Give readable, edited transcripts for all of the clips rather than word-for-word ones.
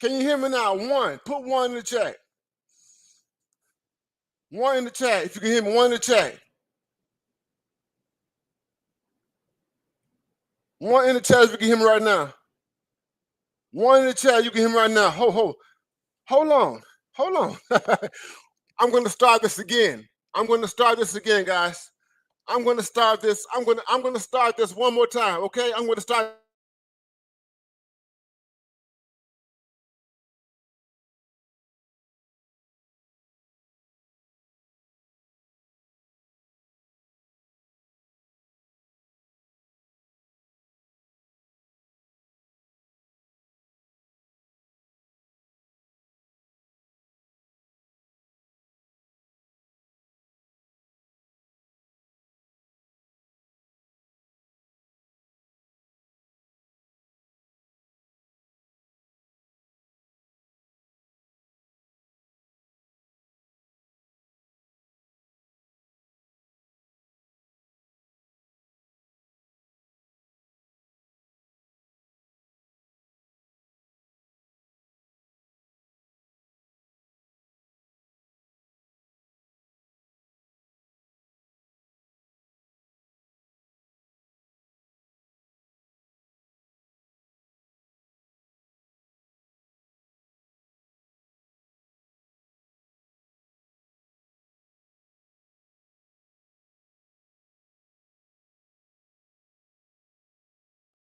Can you hear me now? One. Put one in the chat. One in the chat. If you can hear me, one in the chat. One in the chat if you can hear me right now. One in the chat, you can hear me right now. Hold on. I'm going to start this again. I'm going to start this again, guys. I'm going to start this. I'm going to start this one more time, okay? I'm going to start.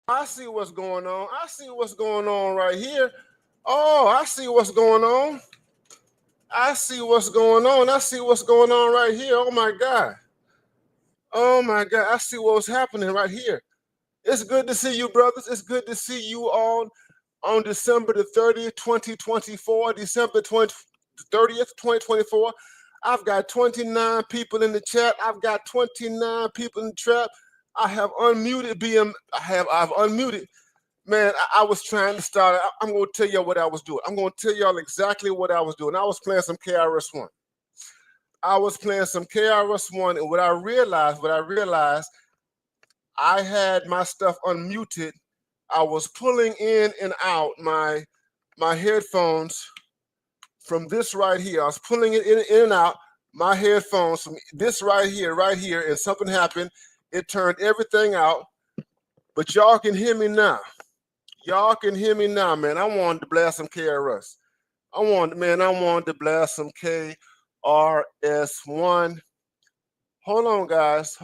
I see what's going on. I see what's going on right here. Oh, I see what's going on. I see what's going on. I see what's going on right here. Oh my God. Oh my God. I see what's happening right here. It's good to see you, brothers. It's good to see you all on December the 30th, 2024. December 30th, 2024. I've got 29 people in the chat. I've got 29 people in the chat. I have unmuted BM. I've unmuted. Man, I was trying to start. I'm going to tell y'all what I was doing. I'm going to tell y'all exactly what I was doing. I was playing some KRS-One. I was playing some KRS-One, and what I realized, I had my stuff unmuted. I was pulling in and out my headphones from this right here. I was pulling it in and out my headphones from this right here, and something happened. It turned everything out, but y'all can hear me now. Y'all can hear me now, man. I wanted to blast some KRS. I wanted to blast some KRS-One. Hold on, guys.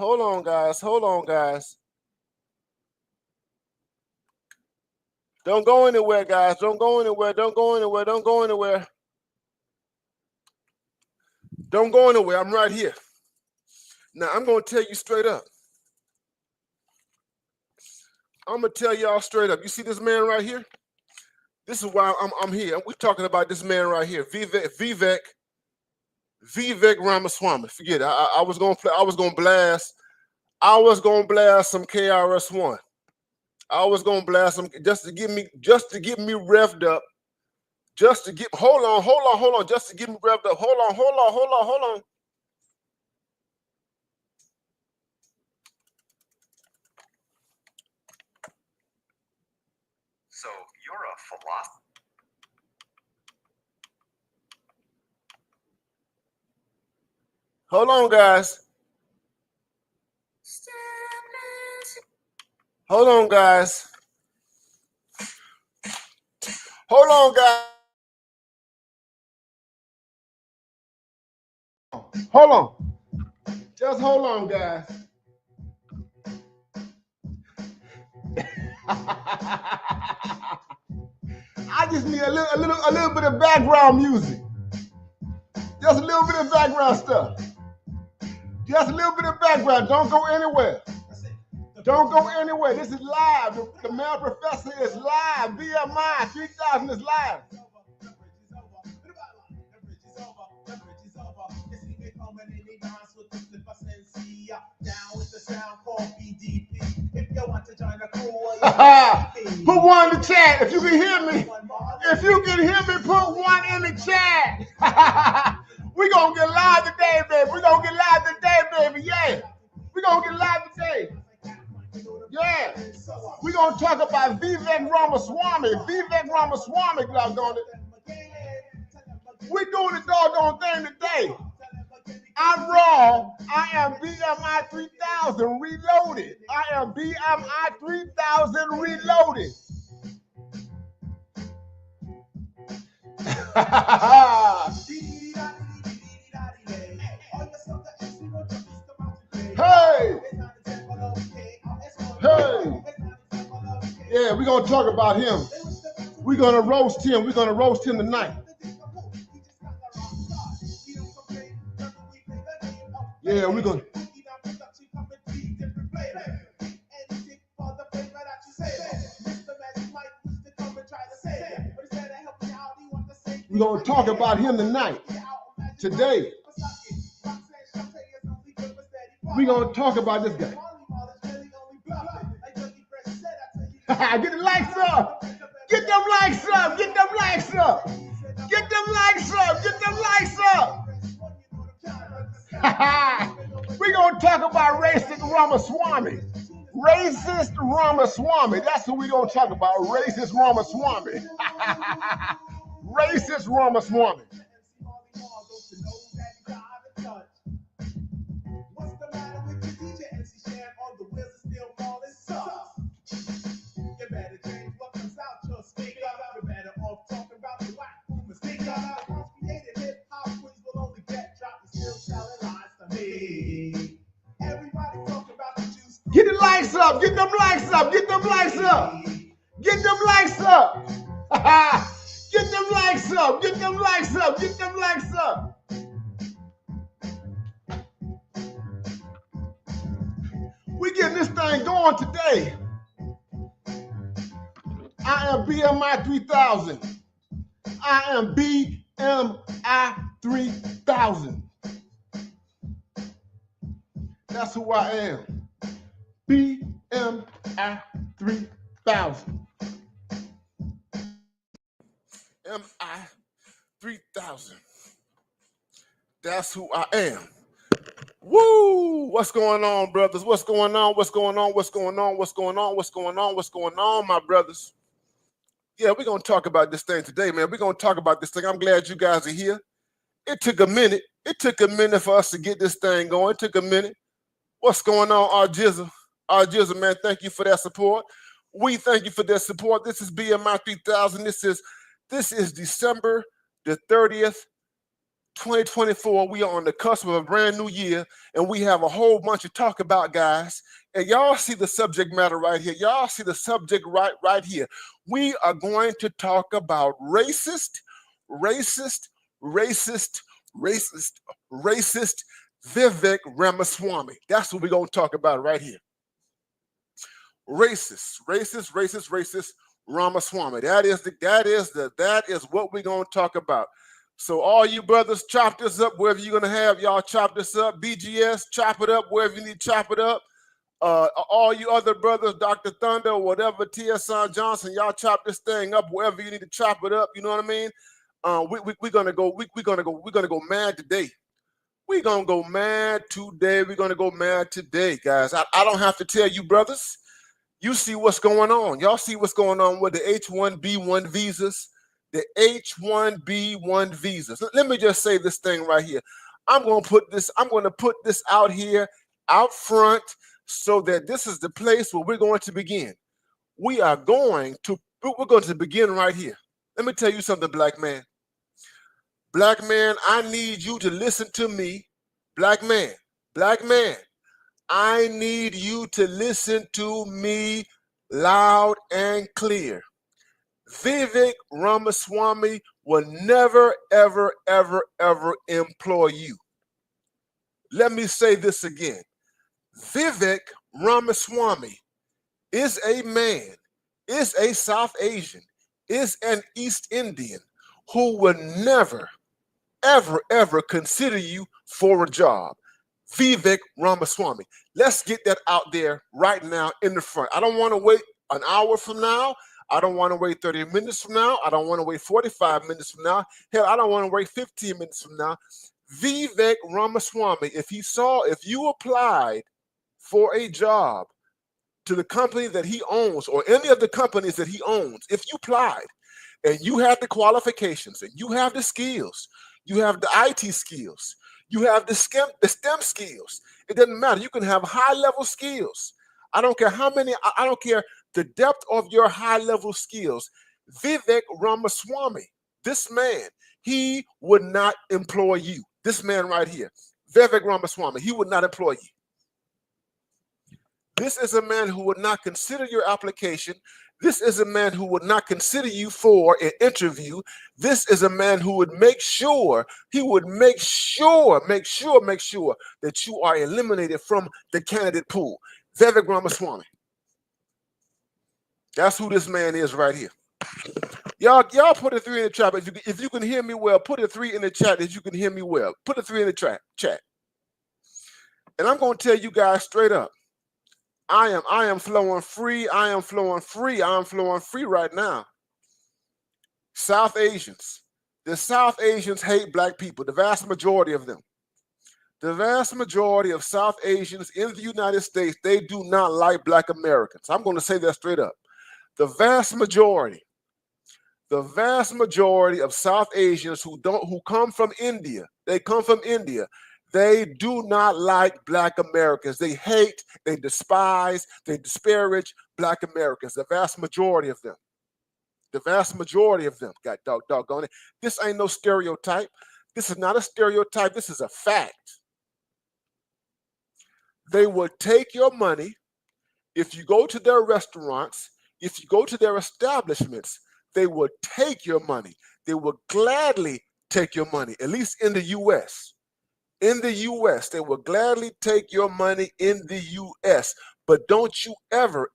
Don't go anywhere, guys. Don't go anywhere. I'm right here. Now, I'm going to tell you straight up. I'm going to tell y'all straight up. You see this man right here? This is why I'm here. We're talking about this man right here, Vivek Ramaswamy. Forget it. I was going to blast some KRS-One. I was going to blast some just to get me revved up. Just to get hold on, just to get me revved up. Hold on. So you're a philosopher. Hold on, guys. Hold on, guys. Hold on. Just hold on, guys. I just need a little bit of background music. Just a little bit of background stuff. Just a little bit of background. Don't go anywhere. This is live. The male professor is live. BMI 3000 is live. Put one in the chat if you can hear me. If you can hear me, put one in the chat. We're going to get live today, baby. Yeah. We're going to get live today. Yeah. We're going to talk about Vivek Ramaswamy. Vivek Ramaswamy, doggone it. We're doing the doggone thing today. I'm raw. I am BMI 3000 reloaded. I am BMI 3000 reloaded. Hey! Hey! Yeah, we're going to talk about him. We're going to roast him. We're going to roast him tonight. Yeah, we're going to. We're going to talk about him tonight. Today. We're going to talk about this guy. Get the likes up. Get them likes up. Get them likes up. Get them likes up. Get them likes up. We're going to talk about racist Ramaswamy. Racist Ramaswamy. That's what we're going to talk about. Racist Ramaswamy. Racist Ramaswamy. Get the likes up. Get them likes up. Get them likes up. Get them likes up. Get them likes up. Get them likes up. Get them likes up. We getting this thing going today. I am BMI 3000. I am BMI 3000. That's who I am. BMI 3000. MI 3000. That's who I am. Woo! What's going on, brothers? What's going on? What's going on? What's going on? What's going on? What's going on? What's going on, my brothers? Yeah, we're going to talk about this thing today, man. We're going to talk about this thing. I'm glad you guys are here. It took a minute. It took a minute for us to get this thing going. It took a minute. What's going on, Arjiza? Arjiza, man, thank you for that support. We thank you for that support. This is BMI 3000. This is December the 30th, 2024. We are on the cusp of a brand new year, and we have a whole bunch to talk about, guys. And y'all see the subject matter right here. Y'all see the subject right here. We are going to talk about racist Vivek Ramaswamy. That's what we're going to talk about right here. Racist Ramaswamy. That is what we're going to talk about. So all you brothers, chop this up wherever you're going to have. Y'all chop this up. BGS, chop it up wherever you need to chop it up. All you other brothers, Dr. Thunder, or whatever, T.S. Johnson, y'all chop this thing up wherever you need to chop it up. You know what I mean? We're gonna go mad today. We're gonna go mad today. We're gonna go mad today, guys. I don't have to tell you, brothers. You see what's going on. Y'all see what's going on with the H-1B1 visas. The H-1B1 visas. Let me just say this thing right here. I'm going to put this out here, out front, so that this is the place where we're going to begin. We're going to begin right here. Let me tell you something, black man. Black man, I need you to listen to me. Black man, I need you to listen to me loud and clear. Vivek Ramaswamy will never, ever, ever, ever employ you. Let me say this again. Vivek Ramaswamy is a man, is a South Asian, is an East Indian who will never, ever, ever consider you for a job. Vivek Ramaswamy. Let's get that out there right now in the front. I don't want to wait an hour from now. I don't want to wait 30 minutes from now. I don't want to wait 45 minutes from now. Hell, I don't want to wait 15 minutes from now. Vivek Ramaswamy, if you applied for a job to the company that he owns or any of the companies that he owns, if you applied and you have the qualifications and you have the skills, you have the IT skills, you have the STEM skills, it doesn't matter. You can have high-level skills. I don't care how many, I don't care the depth of your high-level skills. Vivek Ramaswamy, this man, he would not employ you. This man right here, Vivek Ramaswamy, he would not employ you. This is a man who would not consider your application. This is a man who would not consider you for an interview. This is a man who would make sure, he would make sure that you are eliminated from the candidate pool. Vivek Ramaswamy. That's who this man is right here. Y'all put a 3 in the chat. If you can hear me well, put a 3 in the chat if you can hear me well. Put a 3 in the chat. And I'm going to tell you guys straight up. I am flowing free. I am flowing free. I am flowing free right now. South Asians. The South Asians hate black people, the vast majority of them. The vast majority of South Asians in the United States, they do not like black Americans. I'm going to say that straight up. The vast majority of South Asians who come from India, they come from India. They do not like black Americans. They hate, they despise, they disparage black Americans. The vast majority of them. The vast majority of them. God doggone it. This ain't no stereotype. This is not a stereotype. This is a fact. They will take your money if you go to their restaurants, if you go to their establishments, they will take your money. They will gladly take your money, at least in the U.S. In the U.S., they will gladly take your money in the U.S. But don't you ever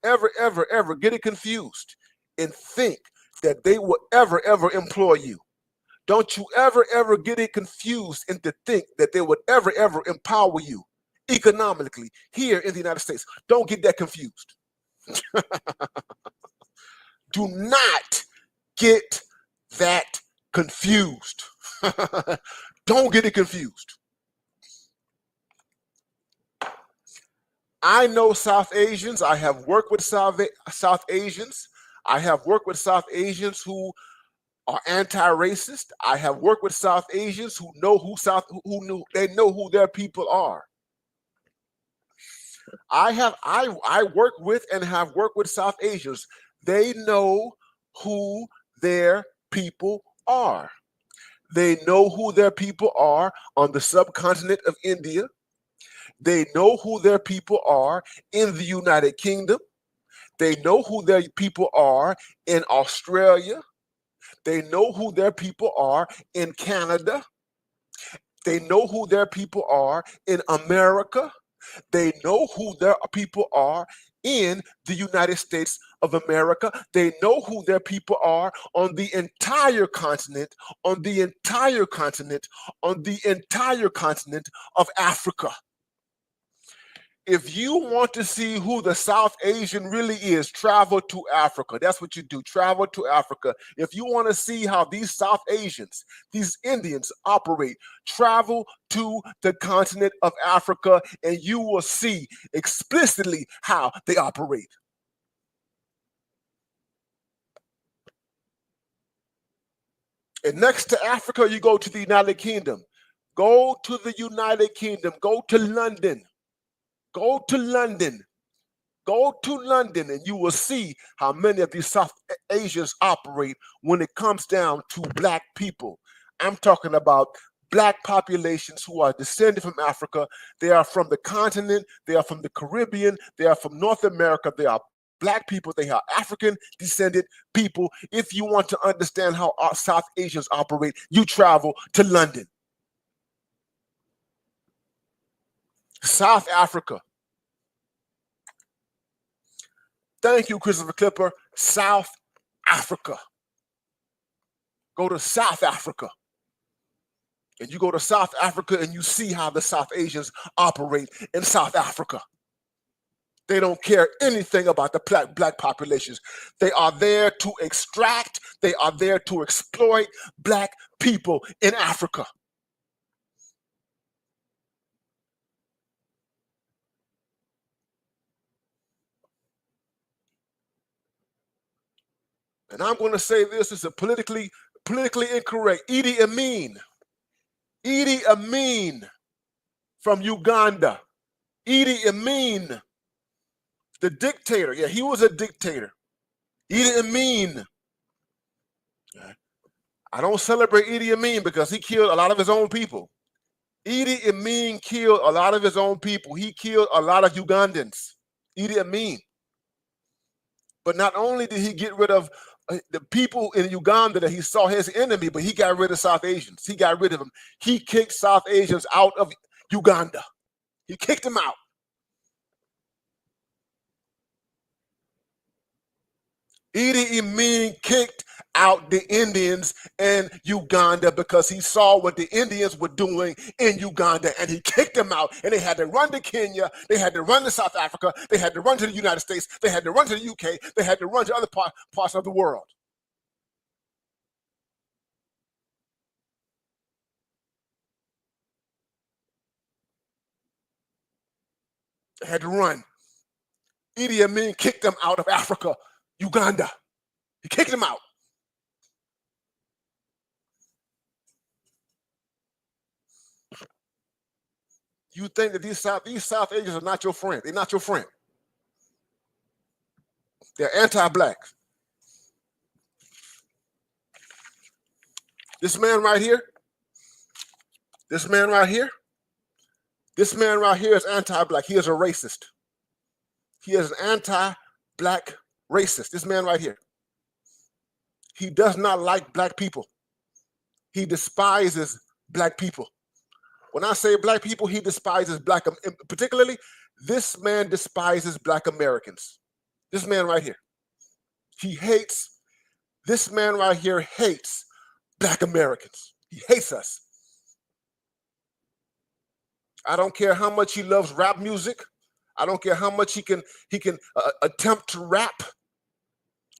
get it confused and think that they will ever employ you. Don't you ever get it confused and to think that they would ever empower you economically here in the United States. Don't get that confused. Do not get that confused. Don't get it confused. I know South Asians. I have worked with South Asians. I have worked with South Asians who are anti-racist. I have worked with South Asians who know they know who their people are. I work with and have worked with South Asians. They know who their people are. They know who their people are on the subcontinent of India. They know who their people are in the United Kingdom. They know who their people are in Australia. They know who their people are in Canada. They know who their people are in America. They know who their people are in the United States of America. They know who their people are on the entire continent, on the entire continent of Africa. If you want to see who the South Asian really is, travel to Africa. That's what you do. Travel to Africa. If you want to see how these South Asians, these Indians operate, travel to the continent of Africa and you will see explicitly how they operate. And next to Africa, you go to the United Kingdom. Go to the United Kingdom. Go to London. Go to London. Go to London and you will see how many of these South Asians operate when it comes down to black people. I'm talking about black populations who are descended from Africa. They are from the continent. They are from the Caribbean. They are from North America. They are black people. They are African descended people. If you want to understand how our South Asians operate, you travel to London. South Africa. Thank you, Christopher Clipper. South Africa. Go to South Africa. And you go to South Africa and you see how the South Asians operate in South Africa. They don't care anything about the black populations. They are there to extract, they are there to exploit black people in Africa. And I'm going to say this is a politically incorrect. Idi Amin from Uganda. Idi Amin, the dictator. Yeah, he was a dictator. Idi Amin. I don't celebrate Idi Amin because he killed a lot of his own people. Idi Amin killed a lot of his own people. He killed a lot of Ugandans. Idi Amin. But not only did he get rid of the people in Uganda that he saw his enemy, but he got rid of South Asians. He got rid of them. He kicked South Asians out of Uganda. He kicked them out. Idi Amin kicked out the Indians in Uganda because he saw what the Indians were doing in Uganda, and he kicked them out, and they had to run to Kenya, they had to run to South Africa, they had to run to the United States, they had to run to the UK, they had to run to other parts of the world. They had to run. Idi Amin kicked them out of Africa, Uganda. He kicked them out. You think that these South Asians are not your friend. They're not your friend. They're anti-black. This man right here, this man right here is anti-black. He is a racist. He is an anti-black racist. This man right here. He does not like black people. He despises black people. When I say black people, he despises particularly this man despises black Americans. This man right here. This man right here hates black Americans. He hates us. I don't care how much he loves rap music. I don't care how much he can attempt to rap.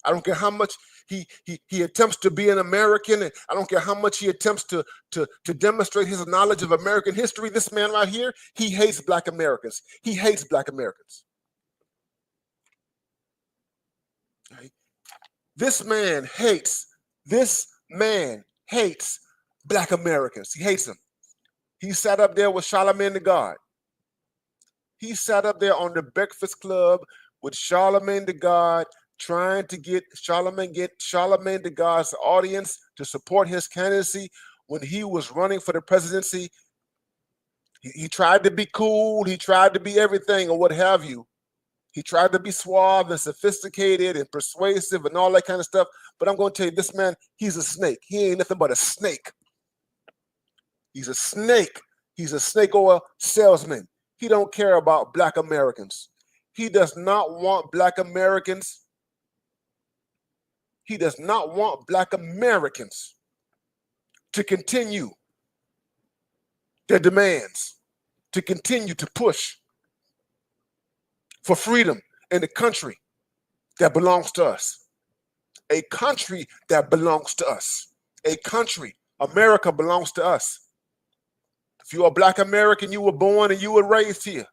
I don't care how much he attempts to be an American, and I don't care how much he attempts to demonstrate his knowledge of American history. This man right here, he hates black Americans. He hates black Americans. Okay. This man hates black Americans. He hates them. He sat up there with Charlemagne the God. He sat up there on the Breakfast Club with Charlemagne the God, trying to get Charlemagne the God's audience to support his candidacy when he was running for the presidency. He tried to be cool. He tried to be everything or what have you. He tried to be suave and sophisticated and persuasive and all that kind of stuff. But I'm going to tell you, this man, he's a snake. He ain't nothing but a snake. He's a snake. He's a snake oil salesman. He don't care about black Americans. He does not want black Americans. He does not want black Americans to continue their demands, to continue to push for freedom in a country that belongs to us. A country that belongs to us. A country, America belongs to us. If you are black American, you were born and you were raised here.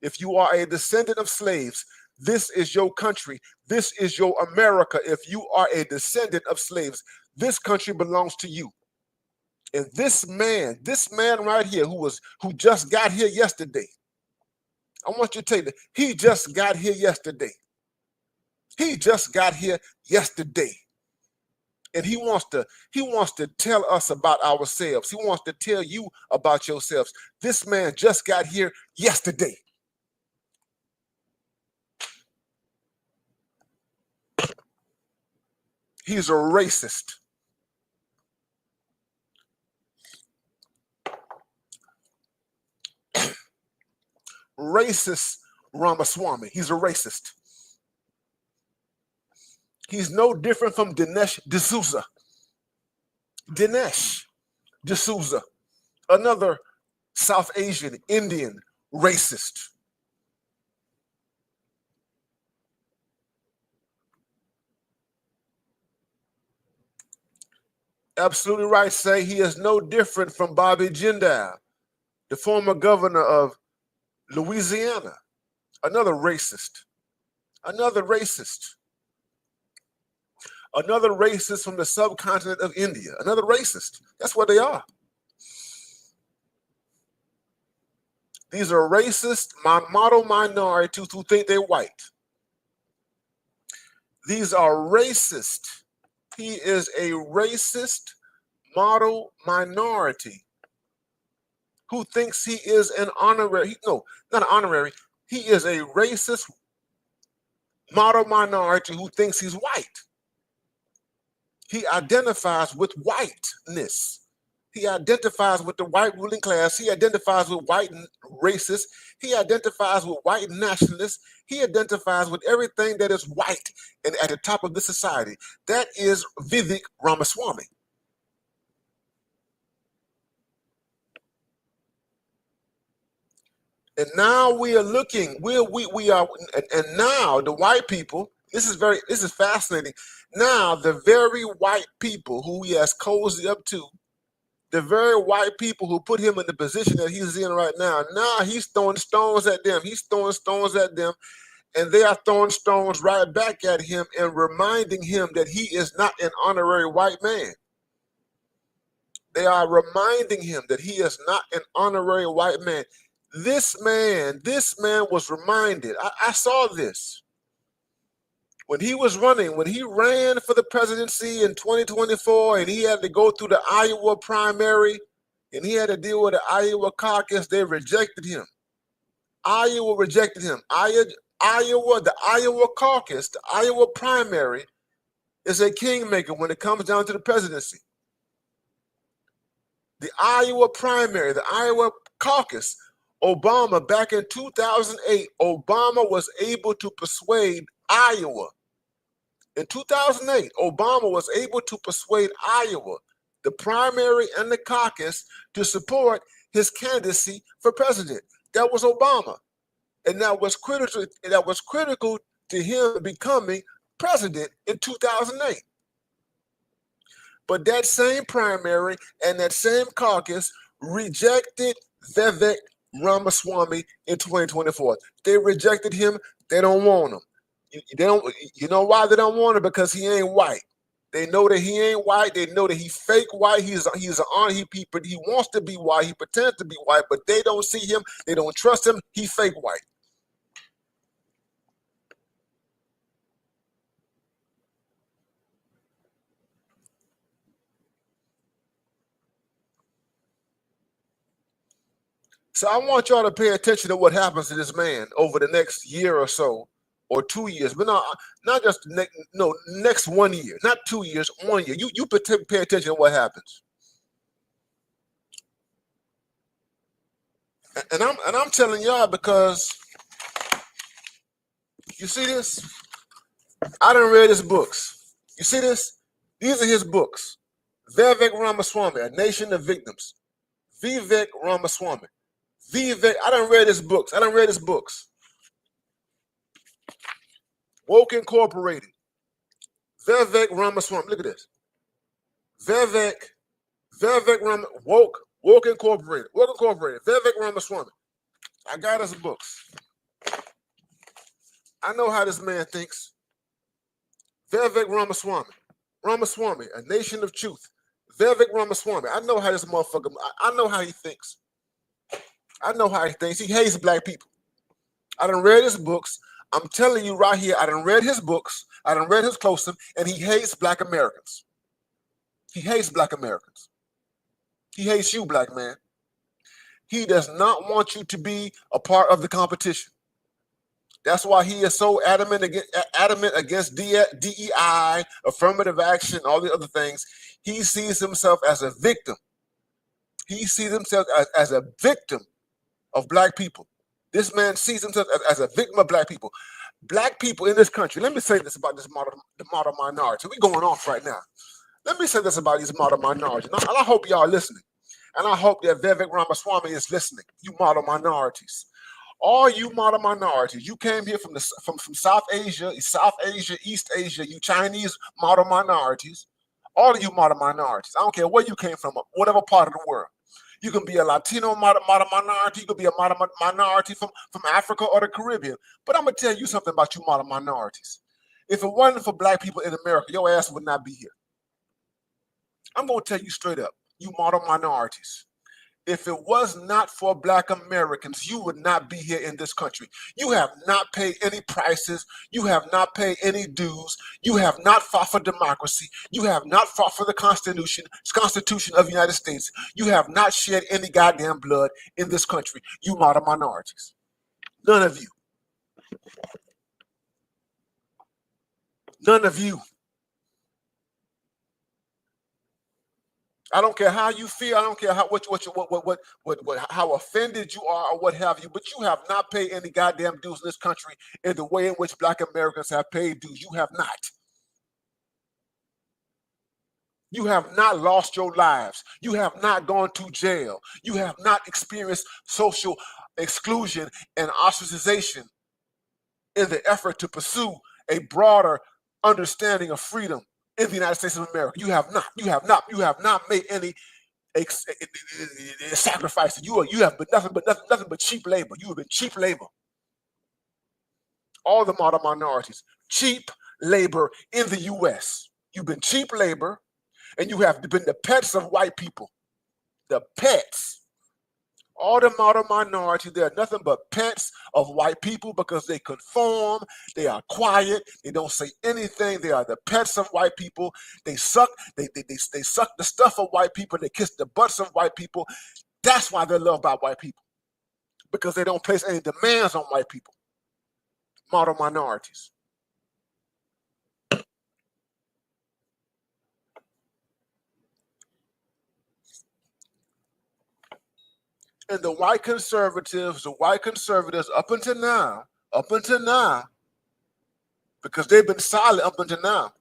If you are a descendant of slaves, this is your country. This is your America. If you are a descendant of slaves, this country belongs to you. And this man right here who just got here yesterday, I want you to take that. He just got here yesterday. He just got here yesterday. And he wants to tell us about ourselves. He wants to tell you about yourselves. This man just got here yesterday. He's a racist. Racist Ramaswamy. He's a racist. He's no different from Dinesh D'Souza. Dinesh D'Souza, another South Asian Indian racist. Absolutely right, say he is no different from Bobby Jindal, the former governor of Louisiana, another racist. Another racist. Another racist from the subcontinent of India. Another racist. That's what they are. These are racist model minorities who think they're white. These are racist. He is a racist model minority who thinks he is an honorary, no, not an honorary, he is a racist model minority who thinks he's white. He identifies with whiteness. He identifies with the white ruling class. He identifies with white racists. He identifies with white nationalists. He identifies with everything that is white and at the top of the society. That is Vivek Ramaswamy. And now we are looking, we are, and now the white people, this is fascinating. Now the very white people who he has cozied up to, the very white people who put him in the position that he's in right now, now he's throwing stones at them. He's throwing stones at them, and they are throwing stones right back at him and reminding him that he is not an honorary white man. They are reminding him that he is not an honorary white man. This man was reminded. I saw this. When he was running, when he ran for the presidency in 2024 and he had to go through the Iowa primary and he had to deal with the Iowa caucus, they rejected him. Iowa rejected him. The Iowa caucus, the Iowa primary is a kingmaker when it comes down to the presidency. The Iowa primary, the Iowa caucus, Obama, back in 2008, Obama was able to persuade Iowa. In 2008, Obama was able to persuade Iowa, the primary and the caucus, to support his candidacy for president. That was Obama. And that was critical to him becoming president in 2008. But that same primary and that same caucus rejected Vivek Ramaswamy in 2024. They rejected him. They don't want him. You know why they don't want him? Because he ain't white. They know that he ain't white. They know that he fake white. He wants to be white. He pretends to be white, but they don't see him. They don't trust him. He fake white. So I want y'all to pay attention to what happens to this man over the next year or so, or 2 years, but not just next 1 year, not 2 years, 1 year. You pay attention to what happens. And I'm telling y'all because you see this. I done read his books. You see this? These are his books. Vivek Ramaswamy, A Nation of Victims. Vivek Ramaswamy. Vivek, I done read his books. Woke Incorporated. Vivek Ramaswamy. Look at this. Vivek Woke Incorporated. Vivek Ramaswamy. I got his books. I know how this man thinks. Vivek Ramaswamy, A Nation of Truth. Vivek Ramaswamy. I know how this motherfucker, I know how he thinks. He hates black people. I done read his books. I'm telling you right here, I done read his books. I done read his close, and he hates black Americans. He hates black Americans. He hates you, black man. He does not want you to be a part of the competition. That's why he is so adamant against DEI, affirmative action, all the other things. He sees himself as a victim. He sees himself as a victim of black people. This man sees himself as a victim of black people. Black people in this country, let me say this about the model minority. We're going off right now. Let me say this about these model minorities. And I hope y'all are listening. And I hope that Vivek Ramaswamy is listening, you model minorities. All you model minorities, you came here from South Asia, East Asia, you Chinese model minorities. All of you model minorities. I don't care where you came from, whatever part of the world. You can be a Latino model minority. You can be a model minority from Africa or the Caribbean. But I'm going to tell you something about you model minorities. If it wasn't for black people in America, your ass would not be here. I'm going to tell you straight up, you model minorities. If it was not for black Americans, you would not be here in this country. You have not paid any prices. You have not paid any dues. You have not fought for democracy. You have not fought for the Constitution of the United States. You have not shed any goddamn blood in this country. You model minorities. None of you. None of you. I don't care how you feel. I don't care how how offended you are or what have you. But you have not paid any goddamn dues in this country in the way in which black Americans have paid dues. You have not. You have not lost your lives. You have not gone to jail. You have not experienced social exclusion and ostracization in the effort to pursue a broader understanding of freedom in the United States of America. You have not. You have not. You have not made any sacrifices. You have been nothing but cheap labor. You have been cheap labor. All the model minorities, cheap labor in the U.S. You've been cheap labor, and you have been the pets of white people. The pets. All the model minorities, they're nothing but pets of white people because they conform, they are quiet, they don't say anything, they are the pets of white people. They suck, they suck the stuff of white people, they kiss the butts of white people. That's why they're loved by white people. Because they don't place any demands on white people. Model minorities. And the white conservatives up until now, because they've been silent up until now.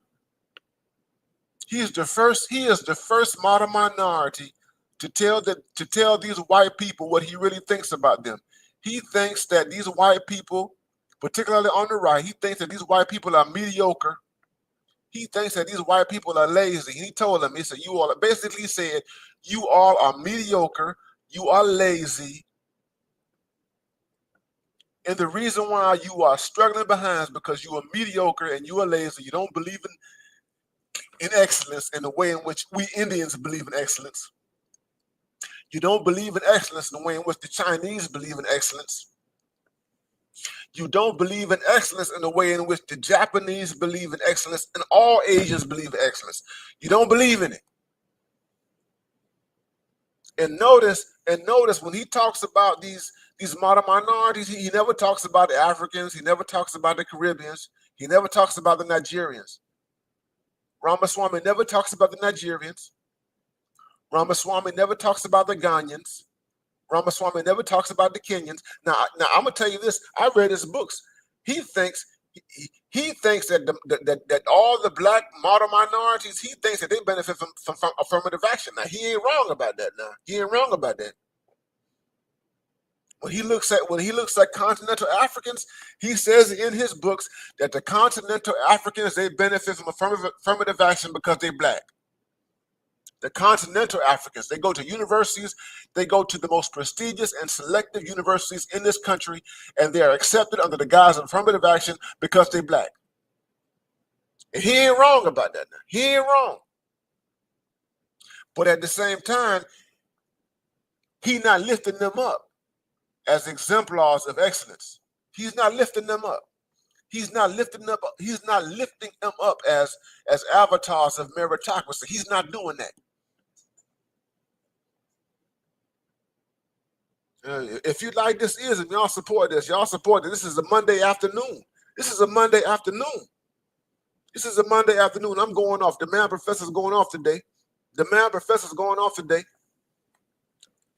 He is the first model minority to tell these white people what he really thinks about them. He thinks that these white people, particularly on the right, he thinks that these white people are mediocre. He thinks that these white people are lazy. He told them, he said, you all basically said, you all are mediocre, you are lazy. And the reason why you are struggling behind is because you are mediocre and you are lazy. You don't believe in excellence in the way in which we Indians believe in excellence. You don't believe in excellence in the way in which the Chinese believe in excellence. You don't believe in excellence in the way in which the Japanese believe in excellence and all Asians believe in excellence. You don't believe in it. And notice when he talks about these model minorities, he never talks about the Africans, he never talks about the Caribbeans, he never talks about the Nigerians. Ramaswamy never talks about the Nigerians. Ramaswamy never talks about the Ghanaians. Ramaswamy never talks about the Kenyans. Now I'm gonna tell you this. I read his books. He thinks that all the black model minorities, he thinks that they benefit from affirmative action. Now he ain't wrong about that. Now he ain't wrong about that. When he looks at continental Africans, he says in his books that the continental Africans, they benefit from affirmative action because they're black. The continental Africans, they go to universities, they go to the most prestigious and selective universities in this country, and they are accepted under the guise of affirmative action because they're black. And he ain't wrong about that now. He ain't wrong. But at the same time, he's not lifting them up as exemplars of excellence. He's not lifting them up. He's not lifting them up as avatars of meritocracy. He's not doing that. If you like this ism, y'all support this. Y'all support this. This is a Monday afternoon. This is a Monday afternoon. I'm going off. The man professor's going off today.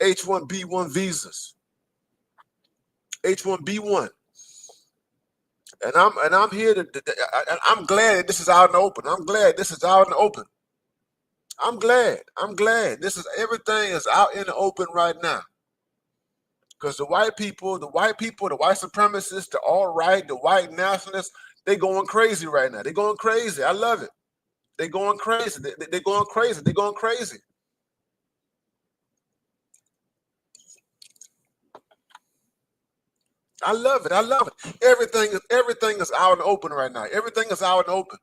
H-1B1 visas. H-1B1. And I'm here I'm glad that this is out in the open. I'm glad everything is out in the open right now. Because the white supremacists, the alt-right, the white nationalists, they going crazy right now. They're going crazy. I love it. They're going crazy. They're going crazy. They're going crazy. I love it. I love it. Everything is out and open right now. Everything is out and open.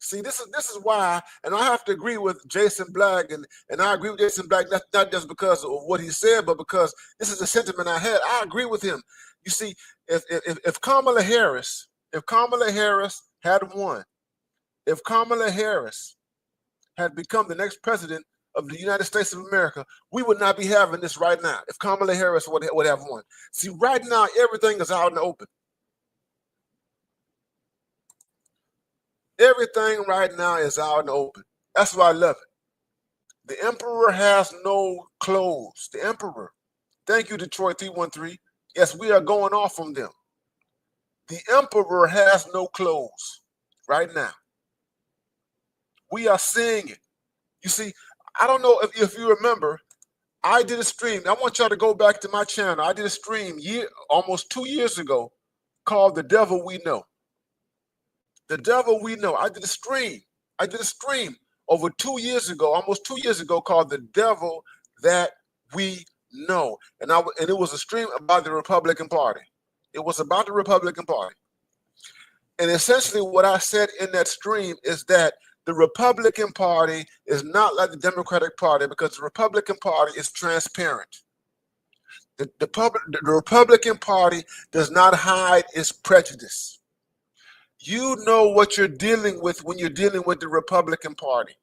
See, this is why, and I have to agree with Jason Black, and I agree with Jason Black not just because of what he said, but because this is a sentiment I had. I agree with him. You see, if Kamala Harris, had won, if Kamala Harris had become the next president of the United States of America, we would not be having this right now. If Kamala Harris would have won, see, right now everything is out in the open. Everything right now is out in the open. That's why I love it. The emperor has no clothes. The emperor. Thank you, Detroit 313. Yes, we are going off from them. The emperor has no clothes right now. We are seeing it. You see, I don't know if you remember, I did a stream. I want y'all to go back to my channel. I did a stream almost 2 years ago called The Devil We Know. The Devil We Know. I did a stream over 2 years ago, almost 2 years ago, called The Devil That We Know. And it was a stream about the Republican Party. It was about the Republican Party. And essentially what I said in that stream is that the Republican Party is not like the Democratic Party because the Republican Party is transparent. The Republican Party does not hide its prejudice. You know what you're dealing with when you're dealing with the Republican Party.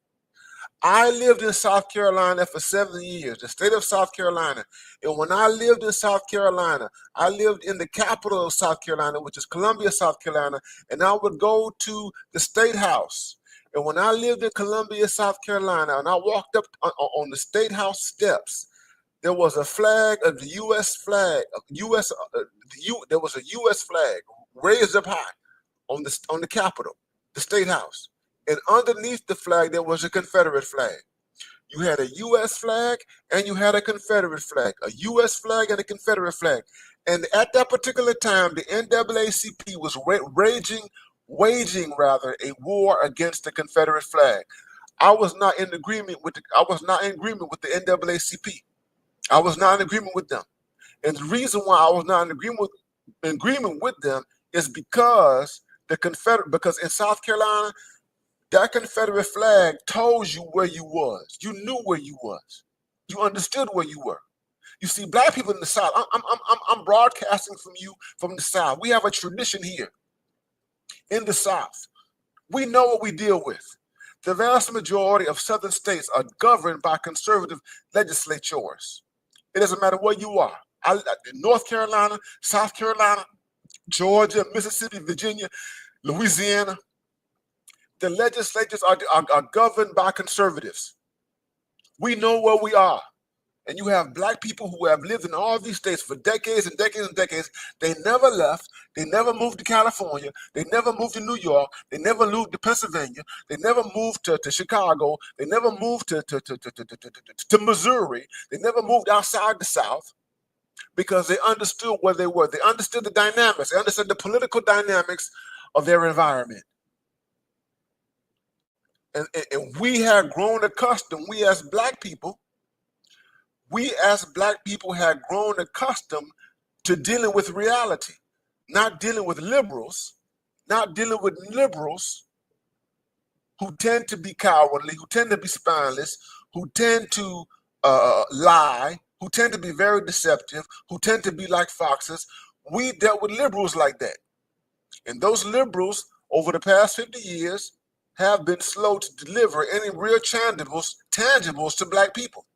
I lived in South Carolina for 7 years, the state of South Carolina. And when I lived in South Carolina, I lived in the capital of South Carolina, which is Columbia, South Carolina. And I would go to the State House. And when I lived in Columbia, South Carolina, and I walked up on the State House steps, there was a flag of the U.S. flag. There was a U.S. flag raised up high on the Capitol, the State House. And underneath the flag, there was a Confederate flag. You had a U.S. flag and you had a Confederate flag, a U.S. flag and a Confederate flag. And at that particular time, the NAACP was waging a war against the Confederate flag. I was not in agreement with the NAACP. I was not in agreement with them. And the reason why I was not in agreement with them is because because in South Carolina, that Confederate flag told you where you was. You knew where you was. You understood where you were. You see, black people in the South, I'm broadcasting from the South. We have a tradition here in the South. We know what we deal with. The vast majority of Southern states are governed by conservative legislatures. It doesn't matter where you are. North Carolina, South Carolina, Georgia, Mississippi, Virginia, Louisiana. The legislatures are governed by conservatives. We know where we are. And you have black people who have lived in all these states for decades and decades and decades. They never left. They never moved to California. They never moved to New York. They never moved to Pennsylvania. They never moved to Chicago. They never moved to Missouri. They never moved outside the South because they understood where they were. They understood the dynamics. They understood the political dynamics of their environment. And we have grown accustomed, we as black people had grown accustomed to dealing with reality, not dealing with liberals who tend to be cowardly, who tend to be spineless, who tend to lie, who tend to be very deceptive, who tend to be like foxes. We dealt with liberals like that. And those liberals, over the past 50 years, have been slow to deliver any real tangibles to black people.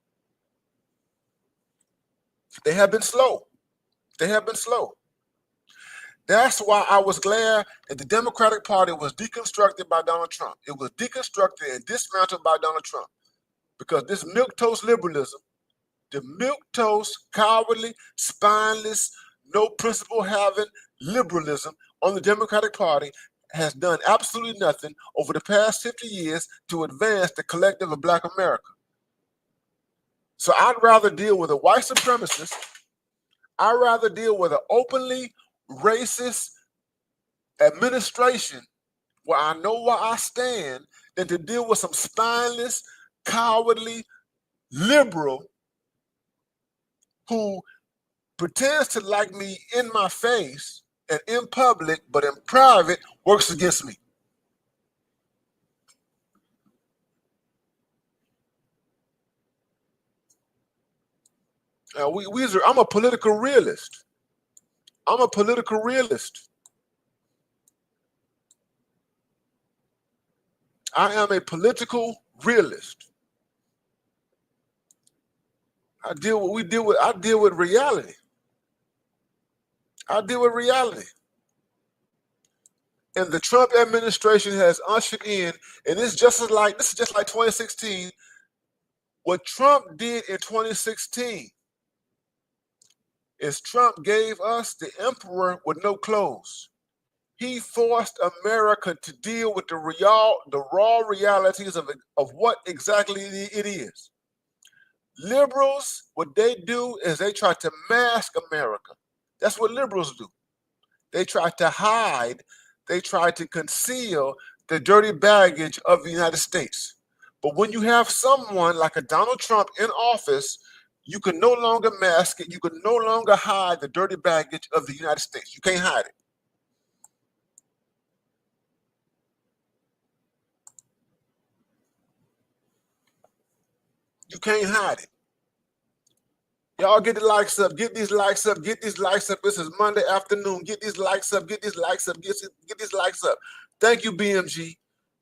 They have been slow. That's why I was glad that the Democratic Party was deconstructed by Donald Trump. It was deconstructed and dismantled by Donald Trump. Because this milquetoast liberalism, the milquetoast, cowardly, spineless, no principle having liberalism on the Democratic Party has done absolutely nothing over the past 50 years to advance the collective of black America. So I'd rather deal with a white supremacist. I'd rather deal with an openly racist administration where I know where I stand than to deal with some spineless, cowardly liberal who pretends to like me in my face and in public, but in private works against me. I'm a political realist. I'm a political realist. I am a political realist. I deal with reality. I deal with reality. And the Trump administration has ushered in, and this is just like 2016. What Trump did in 2016 is Trump gave us the emperor with no clothes. He forced America to deal with the raw realities of what exactly it is. Liberals, what they do is they try to mask America. That's what liberals do. They try to hide, they try to conceal the dirty baggage of the United States. But when you have someone like a Donald Trump in office, you can no longer mask it. You can no longer hide the dirty baggage of the United States. You can't hide it. You can't hide it. Y'all get the likes up. Get these likes up. Get these likes up. This is Monday afternoon. Get these likes up. Get these likes up. Get these likes up. Thank you, BMG.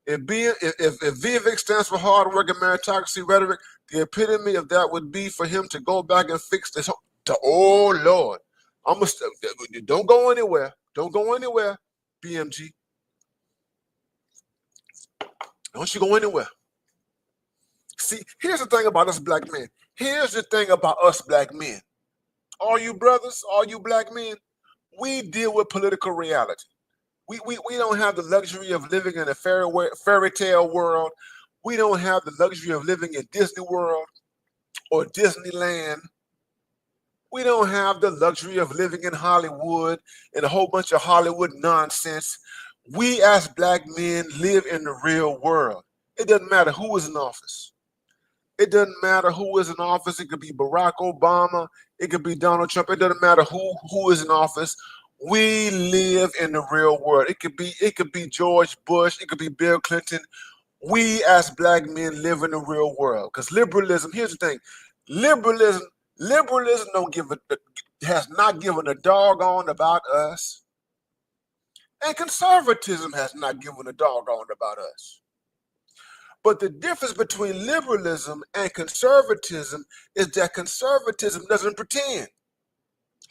If VFX stands for hard work and meritocracy rhetoric, the epitome of that would be for him to go back and fix this. Oh Lord, don't go anywhere. Don't go anywhere, BMG. Don't you go anywhere. See, here's the thing about us black men. Here's the thing about us black men. All you brothers, all you black men, we deal with political reality. We don't have the luxury of living in a fairy tale world. We don't have the luxury of living in Disney World or Disneyland. We don't have the luxury of living in Hollywood and a whole bunch of Hollywood nonsense. We as black men live in the real world. It doesn't matter who is in office. It doesn't matter who is in office. It could be Barack Obama. It could be Donald Trump. It doesn't matter who is in office. We live in the real world. It could be George Bush. It could be Bill Clinton. We as black men live in the real world. Because liberalism, here's the thing, liberalism has not given a doggone about us. And conservatism has not given a doggone about us. But the difference between liberalism and conservatism is that conservatism doesn't pretend.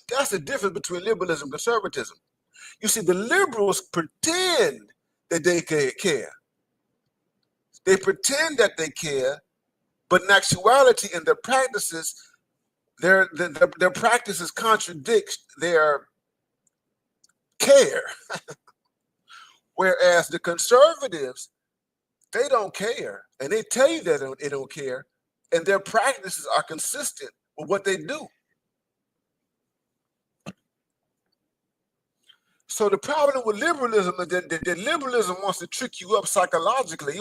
That's the difference between liberalism and conservatism. You see, the liberals pretend that they care. They pretend that they care, but in actuality, in their practices, their practices contradict their care. Whereas the conservatives, they don't care, and they tell you that they don't care, and their practices are consistent with what they do. So the problem with liberalism is that liberalism wants to trick you up psychologically.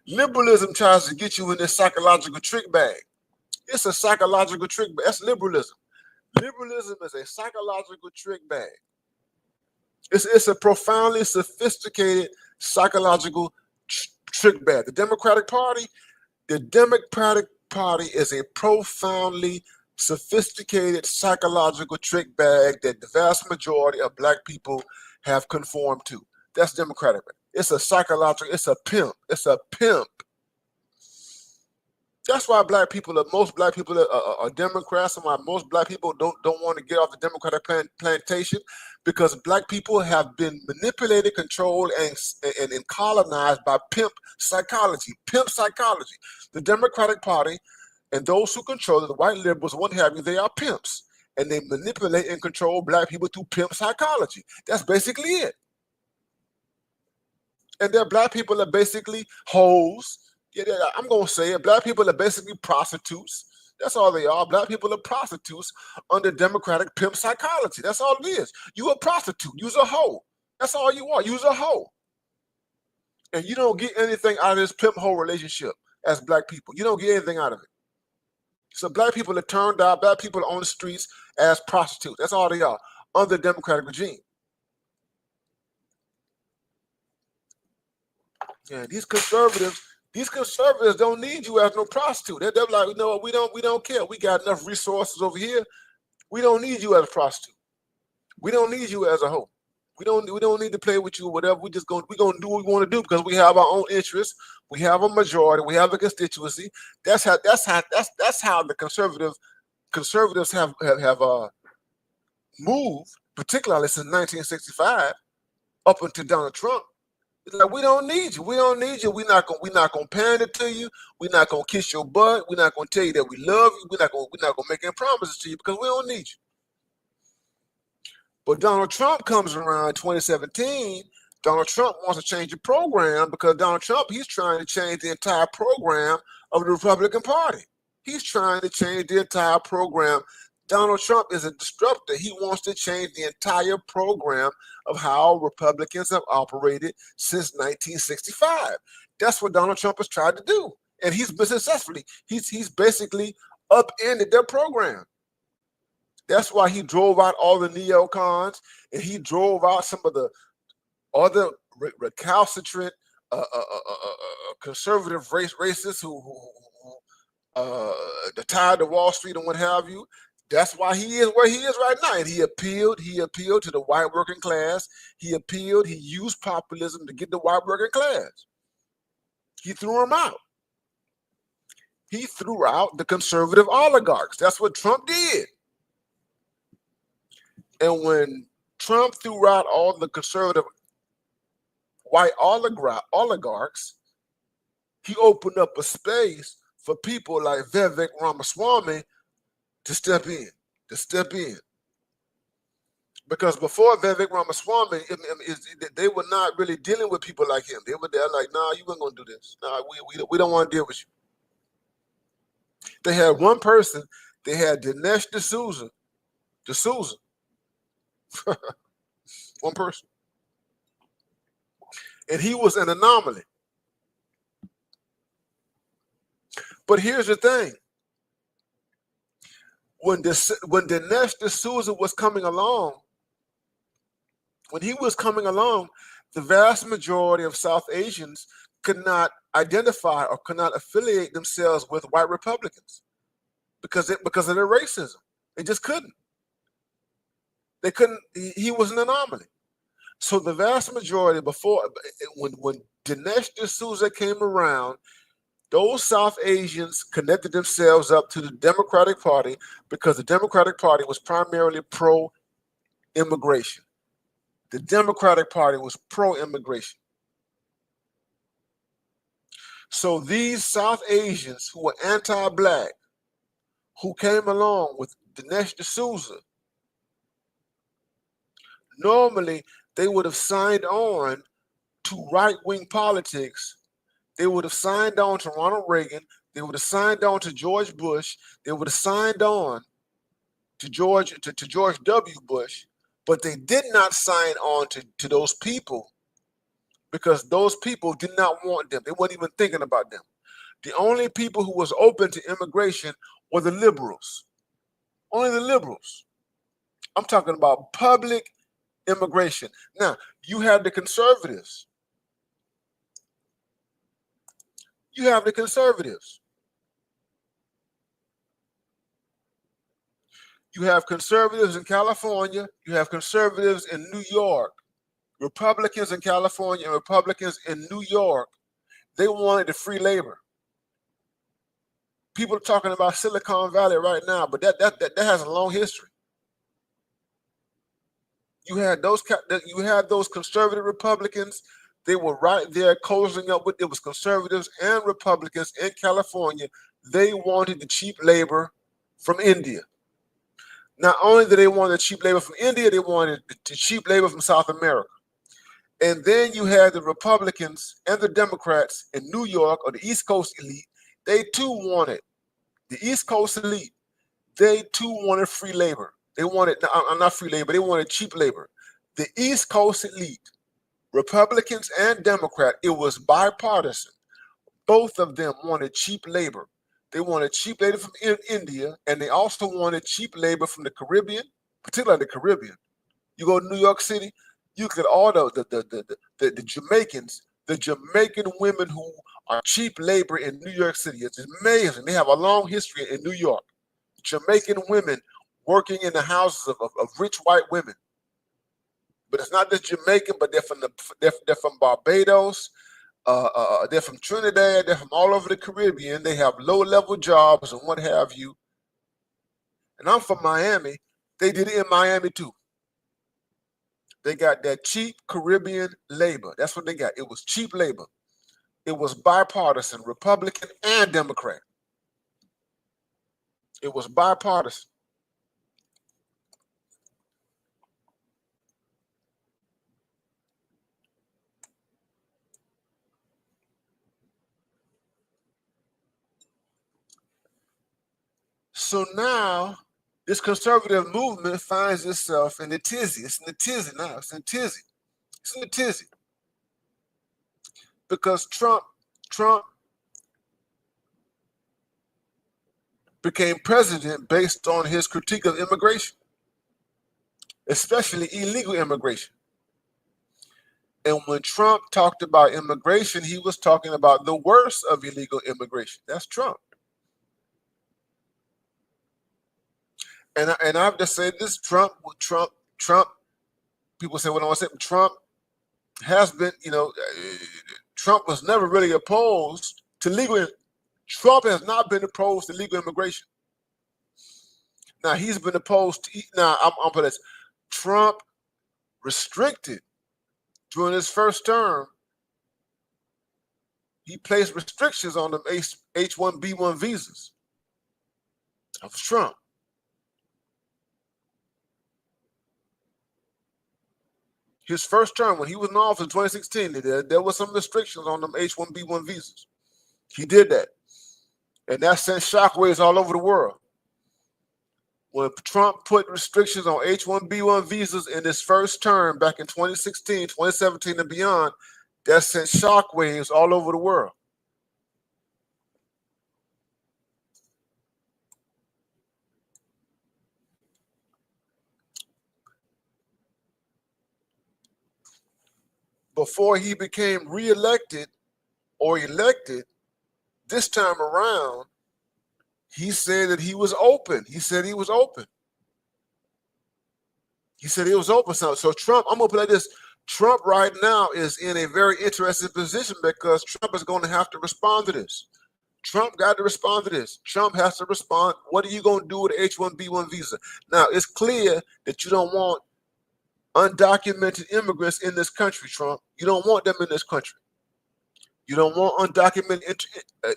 Liberalism tries to get you in this psychological trick bag. It's a psychological trick bag. That's liberalism. Liberalism is a psychological trick bag. It's a profoundly sophisticated psychological trick bag. The Democratic Party is a profoundly sophisticated psychological trick bag that the vast majority of black people have conformed to. That's Democratic. It's a psychological, it's a pimp. That's why most black people are Democrats, and why most black people don't want to get off the Democratic plantation, because black people have been manipulated, controlled, and colonized by pimp psychology. The Democratic Party and those who control it, the white liberals, what have you, they are pimps. And they manipulate and control black people through pimp psychology. That's basically it. And their black people are basically hoes. Yeah, I'm going to say it. Black people are basically prostitutes. That's all they are. Black people are prostitutes under Democratic pimp psychology. That's all it is. You a prostitute. You's a hoe. That's all you are. You's a hoe. And you don't get anything out of this pimp hoe relationship as black people. You don't get anything out of it. So black people are turned out, black people are on the streets as prostitutes. That's all they are under the Democratic regime. Yeah, these conservatives don't need you as no prostitute. They're like, you know what, we don't care. We got enough resources over here. We don't need you as a prostitute. We don't need you as a hoe. We don't need to play with you or whatever. We're gonna do what we want to do because we have our own interests. We have a majority. We have a constituency. That's how the conservatives have moved, particularly since 1965 up until Donald Trump. It's like, we don't need you. We don't need you. We're not gonna pander to you. We're not gonna kiss your butt. We're not gonna tell you that we love you. We're not gonna make any promises to you because we don't need you. But Donald Trump comes around in 2017. Donald Trump wants to change the program because Donald Trump, he's trying to change the entire program of the Republican Party. He's trying to change the entire program. Donald Trump is a disruptor. He wants to change the entire program of how Republicans have operated since 1965. That's what Donald Trump has tried to do. And he's been successfully. He's basically upended their program. That's why he drove out all the neocons, and he drove out some of the other recalcitrant conservative racists who tied to Wall Street and what have you. That's why he is where he is right now. And he appealed to the white working class. He used populism to get the white working class. He threw them out. He threw out the conservative oligarchs. That's what Trump did. And when Trump threw out all the conservative white oligarchs, he opened up a space for people like Vivek Ramaswamy to step in. Because before Vivek Ramaswamy, they were not really dealing with people like him. They were there like, nah, you weren't going to do this. Nah, we don't want to deal with you. They had one person. They had Dinesh D'Souza. One person. And he was an anomaly. But here's the thing. When Dinesh D'Souza was coming along, the vast majority of South Asians could not identify or could not affiliate themselves with white Republicans because of their racism. They just couldn't. They couldn't. He was an anomaly. So the vast majority when Dinesh D'Souza came around, those South Asians connected themselves up to the Democratic Party because the Democratic Party was primarily pro-immigration. The Democratic Party was pro-immigration. So these South Asians who were anti-black, who came along with Dinesh D'Souza, normally they would have signed on to right-wing politics. They would have signed on to Ronald Reagan. They would have signed on to George Bush. They would have signed on to George W. Bush, but they did not sign on to those people because those people did not want them. They weren't even thinking about them. The only people who was open to immigration were the liberals. Only the liberals. I'm talking about public immigration. Now, you have the conservatives. You have conservatives in California. You have conservatives in New York. Republicans in California and Republicans in New York. They wanted the free labor. People are talking about Silicon Valley right now, but that has a long history. You had those conservative Republicans. They were right there closing up with it was conservatives and Republicans in California. They wanted the cheap labor from India. Not only did they want the cheap labor from India, they wanted the cheap labor from South America. And then you had the Republicans and the Democrats in New York, or the East Coast elite. They too wanted the East Coast elite. They too wanted free labor. They wanted not free labor. They wanted cheap labor. The East Coast elite, Republicans and Democrats, it was bipartisan. Both of them wanted cheap labor. They wanted cheap labor from India, and they also wanted cheap labor from the Caribbean, particularly the Caribbean. You go to New York City, you get all the Jamaicans, the Jamaican women who are cheap labor in New York City. It's amazing. They have a long history in New York. Jamaican women working in the houses of rich white women. But it's not just Jamaican, but they're from Barbados. They're from Trinidad. They're from all over the Caribbean. They have low-level jobs and what have you. And I'm from Miami. They did it in Miami too. They got that cheap Caribbean labor. That's what they got. It was cheap labor. It was bipartisan, Republican and Democrat. It was bipartisan. So now this conservative movement finds itself in the tizzy. It's in the tizzy now. It's in tizzy. It's in the tizzy. Because Trump became president based on his critique of immigration, especially illegal immigration. And when Trump talked about immigration, he was talking about the worst of illegal immigration. That's Trump. And I've just said this: Trump. People say, "Well, I want to say Trump has been." Trump was never really opposed to legal. Trump has not been opposed to legal immigration. Now he's been opposed to. Now I'm put this: Trump restricted during his first term. He placed restrictions on them H-1B1 visas. That was Trump. His first term, when he was in office in 2016, there was some restrictions on them H-1B1 visas. He did that. And that sent shockwaves all over the world. When Trump put restrictions on H-1B1 visas in his first term back in 2016, 2017, and beyond, that sent shockwaves all over the world. Before he became reelected or elected, this time around, he said that he was open. He said he was open. He said he was open. So Trump, I'm going to play this. Trump right now is in a very interesting position because Trump is going to have to respond to this. Trump got to respond to this. Trump has to respond. What are you going to do with the H-1B1 visa? Now, it's clear that you don't want undocumented immigrants in this country, Trump. You don't want them in this country. You don't want undocumented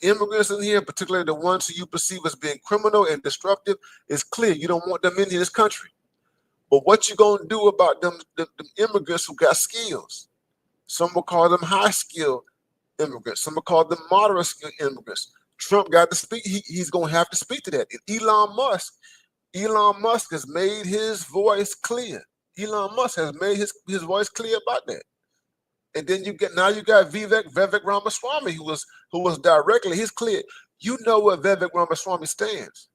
immigrants in here, particularly the ones who you perceive as being criminal and disruptive. It's clear you don't want them in this country. But what you going to do about them immigrants who got skills? Some will call them high-skilled immigrants. Some will call them moderate-skilled immigrants. Trump got to speak. He's going to have to speak to that. And Elon Musk has made his voice clear. Elon Musk has made his voice clear about that. And then you got Vivek Ramaswamy, who was directly, he's clear. You know where Vivek Ramaswamy stands.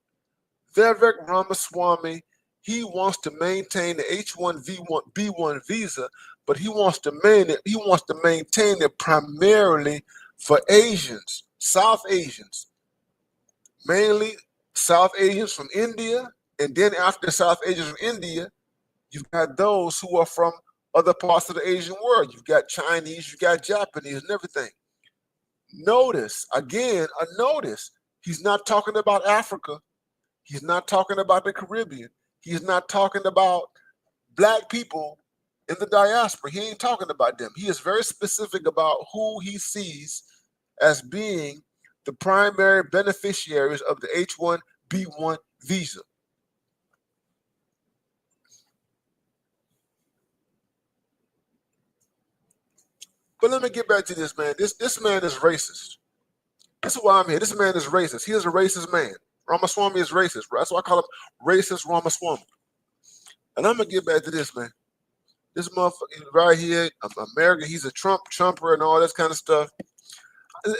Vivek Ramaswamy, he wants to maintain the H-1B1 visa, but he wants to maintain it primarily for Asians, South Asians, mainly South Asians from India, and then after South Asians from India, you've got those who are from other parts of the Asian world. You've got Chinese, you've got Japanese and everything. Notice, he's not talking about Africa. He's not talking about the Caribbean. He's not talking about black people in the diaspora. He ain't talking about them. He is very specific about who he sees as being the primary beneficiaries of the H-1B1 visa. But let me get back to this, man. This man is racist. That's why I'm here. This man is racist. He is a racist man. Ramaswamy is racist, bro. That's why I call him racist Ramaswamy. And I'm going to get back to this, man. This motherfucker right here, American, he's a Trumper and all this kind of stuff.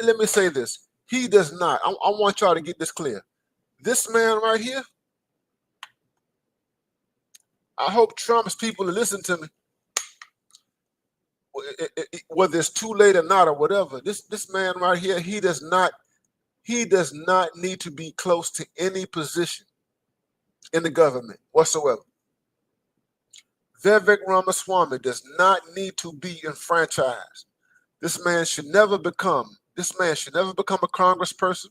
Let me say this. He does not. I want y'all to get this clear. This man right here, I hope Trump's people listen to me, whether it's too late or not or whatever. This man right here, he does not need to be close to any position in the government whatsoever. Vivek Ramaswamy does not need to be enfranchised. This man should never become a congressperson.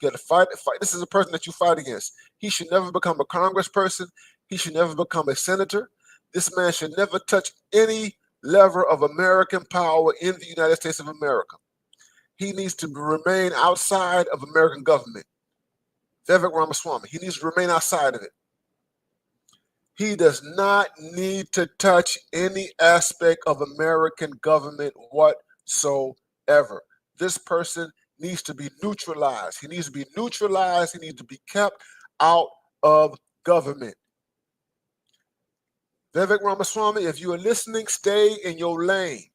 You got to fight. This is a person that you fight against. He should never become a congressperson. He should never become a senator. This man should never touch any lever of American power in the United States of America. He needs to remain outside of American government. Vivek Ramaswamy, he needs to remain outside of it. He does not need to touch any aspect of American government whatsoever. This person needs to be neutralized. He needs to be neutralized. He needs to be kept out of government. Vivek Ramaswamy, if you are listening, stay in your lane.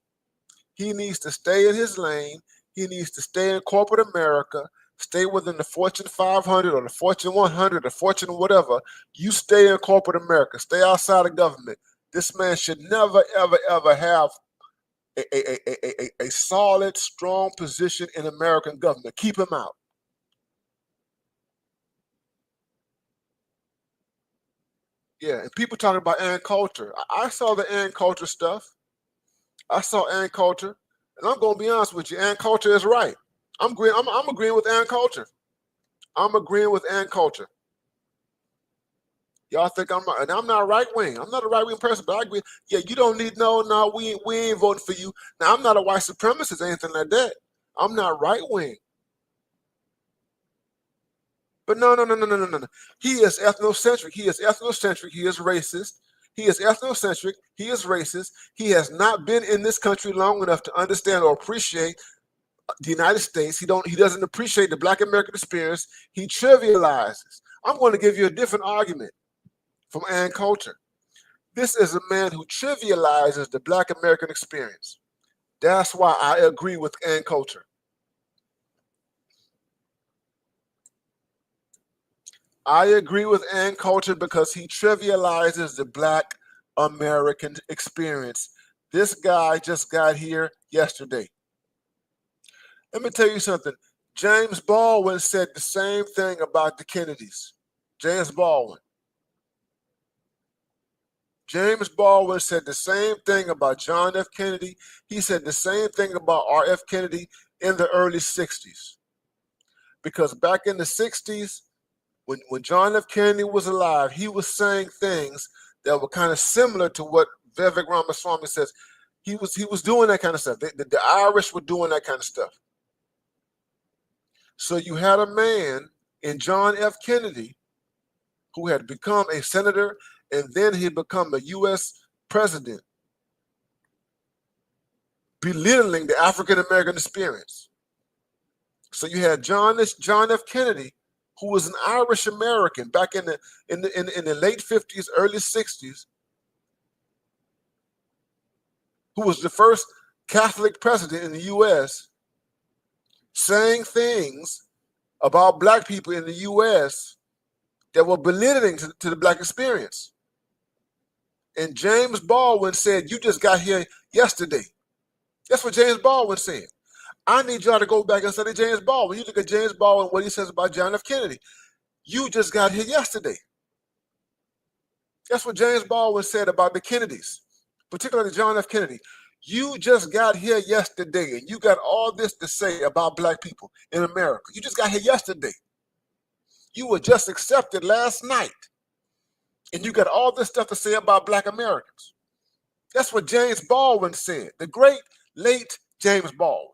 He needs to stay in his lane. He needs to stay in corporate America, stay within the Fortune 500 or the Fortune 100 or Fortune whatever. You stay in corporate America. Stay outside of government. This man should never, ever, ever have a solid, strong position in American government. Keep him out. Yeah, and people talking about Ann Coulter. I saw the Ann Coulter stuff. I saw Ann Coulter, and I'm going to be honest with you. Ann Coulter is right. I'm agreeing with Ann Coulter. I'm agreeing with Ann Coulter. Y'all think I'm not, and I'm not right wing. I'm not a right wing person, but I agree. Yeah, you don't need we ain't voting for you. Now I'm not a white supremacist or anything like that. I'm not right wing. But no. He is ethnocentric. He is ethnocentric. He is racist. He is ethnocentric. He is racist. He has not been in this country long enough to understand or appreciate the United States. He doesn't appreciate the Black American experience. He trivializes. I'm going to give you a different argument from Ann Coulter. This is a man who trivializes the Black American experience. That's why I agree with Ann Coulter. I agree with Ann Coulter because he trivializes the Black American experience. This guy just got here yesterday. Let me tell you something. James Baldwin said the same thing about the Kennedys. James Baldwin said the same thing about John F. Kennedy. He said the same thing about R.F. Kennedy in the early 60s. Because back in the 60s, when John F. Kennedy was alive, he was saying things that were kind of similar to what Vivek Ramaswamy says. He was doing that kind of stuff. The Irish were doing that kind of stuff. So you had a man in John F. Kennedy who had become a senator, and then he become a U.S. president, belittling the African American experience. So you had John F. Kennedy, who was an Irish American back in the late 50s, early 60s, who was the first Catholic president in the U.S., saying things about Black people in the U.S. that were belittling to the Black experience. And James Baldwin said, you just got here yesterday. That's what James Baldwin said. I need y'all to go back and study James Baldwin. You look at James Baldwin, what he says about John F. Kennedy. You just got here yesterday. That's what James Baldwin said about the Kennedys, particularly John F. Kennedy. You just got here yesterday, and you got all this to say about Black people in America. You just got here yesterday. You were just accepted last night, and you got all this stuff to say about Black Americans. That's what James Baldwin said, the great, late James Baldwin.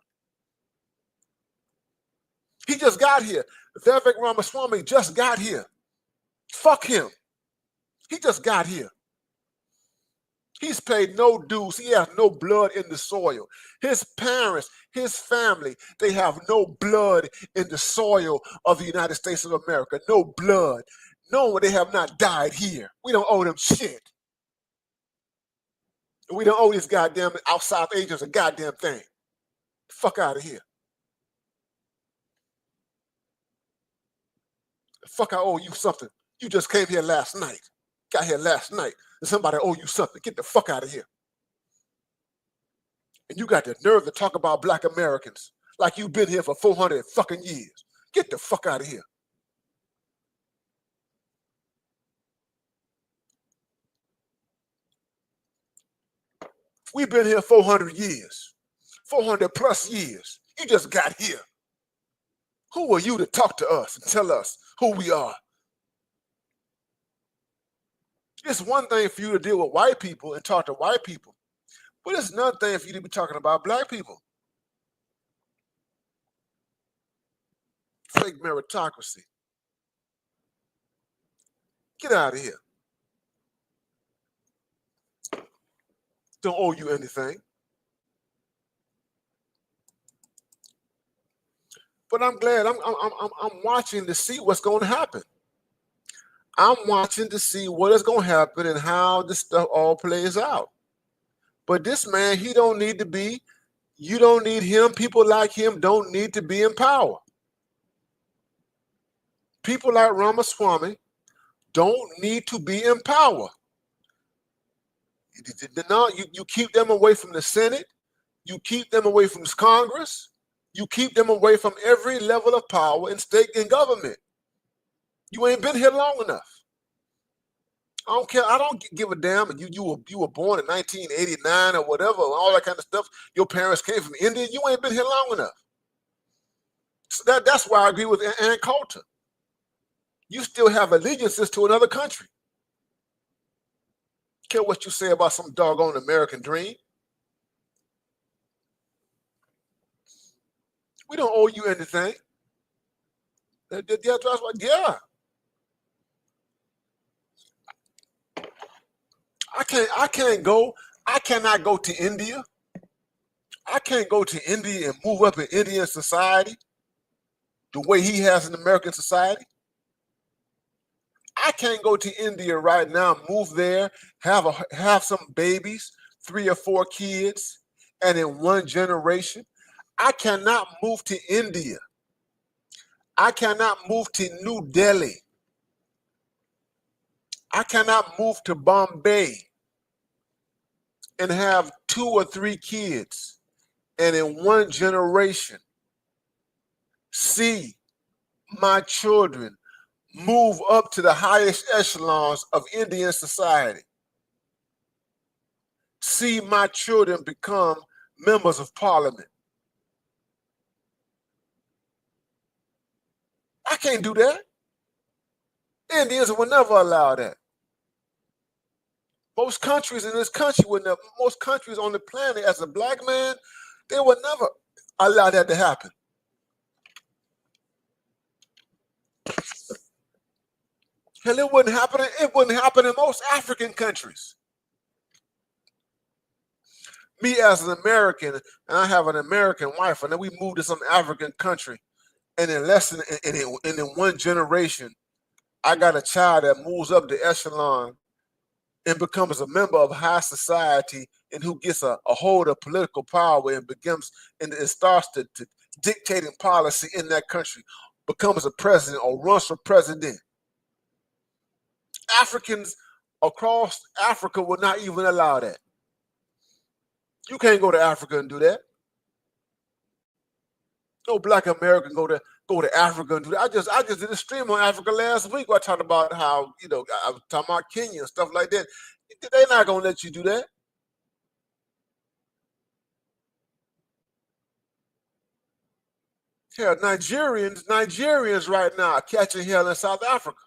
He just got here. Vivek Ramaswamy just got here. Fuck him. He just got here. He's paid no dues. He has no blood in the soil. His parents, his family, they have no blood in the soil of the United States of America. No blood. No, they have not died here. We don't owe them shit. We don't owe these goddamn South Asians a goddamn thing. Fuck out of here. Fuck, I owe you something. You just came here last night. Got here last night. And somebody owe you something. Get the fuck out of here. And you got the nerve to talk about black Americans like you've been here for 400 fucking years. Get the fuck out of here. We've been here 400 years, 400 plus years. You just got here. Who are you to talk to us and tell us who we are? It's one thing for you to deal with white people and talk to white people, but it's another thing for you to be talking about black people. Fake meritocracy. Get out of here. Don't owe you anything. But I'm glad I'm watching to see what's going to happen. I'm watching to see what is going to happen and how this stuff all plays out. But this man, he don't need to be, you don't need him. People like him don't need to be in power. People like Ramaswamy don't need to be in power. No, you keep them away from the Senate. You keep them away from Congress. You keep them away from every level of power in state and government. You ain't been here long enough. I don't care. I don't give a damn. You were born in 1989 or whatever, all that kind of stuff. Your parents came from India. You ain't been here long enough. So that's why I agree with Ann Coulter. You still have allegiances to another country. Care what you say about some doggone American dream. We don't owe you anything. Yeah. I cannot go to India. I can't go to India and move up in Indian society the way he has in American society. I can't go to India right now, move there, have some babies, 3 or 4 kids, and in one generation. I cannot move to India. I cannot move to New Delhi. I cannot move to Bombay and have 2 or 3 kids and in one generation see my children move up to the highest echelons of Indian society. See my children become members of parliament. I can't do that. Indians will never allow that. Most countries in this country would never, most countries on the planet as a black man, they would never allow that to happen. Hell, it wouldn't happen in most African countries. Me as an American, and I have an American wife, and then we moved to some African country, and in less than in one generation, I got a child that moves up the echelon and becomes a member of high society and who gets a hold of political power and starts to dictating policy in that country, becomes a president or runs for president. Africans across Africa would not even allow that. You can't go to Africa and do that. No black American go to Africa and do that. I just did a stream on Africa last week where I talked about how, I was talking about Kenya and stuff like that. They're not gonna let you do that. Hell, Nigerians right now are catching hell in South Africa.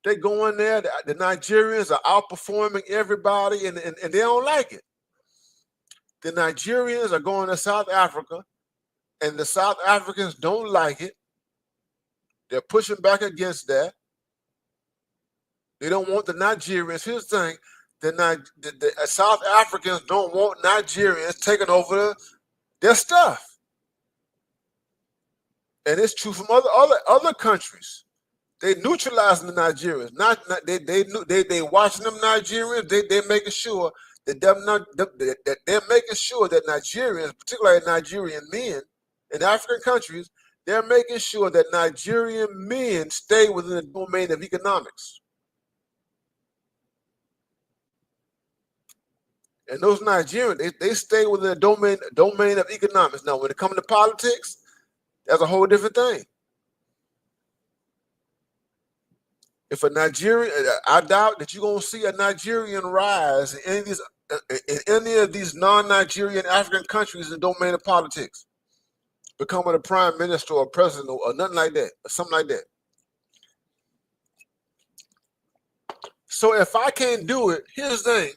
They go in there, the Nigerians are outperforming everybody and they don't like it. The Nigerians are going to South Africa and the South Africans don't like it. They're pushing back against that. They don't want the Nigerians. Here's the thing, the South Africans don't want Nigerians taking over their stuff. And it's true from other countries. They neutralizing the Nigerians. They watching them Nigerians. They making sure that they're making sure that Nigerians, particularly Nigerian men in African countries, They're making sure that Nigerian men stay within the domain of economics. And those Nigerians, they stay within the domain of economics. Now, when it comes to politics, that's a whole different thing. If a Nigerian, I doubt that you're gonna see a Nigerian rise in any of these non-Nigerian African countries in the domain of politics, becoming a prime minister or president or nothing like that, or something like that. So if I can't do it, here's the thing.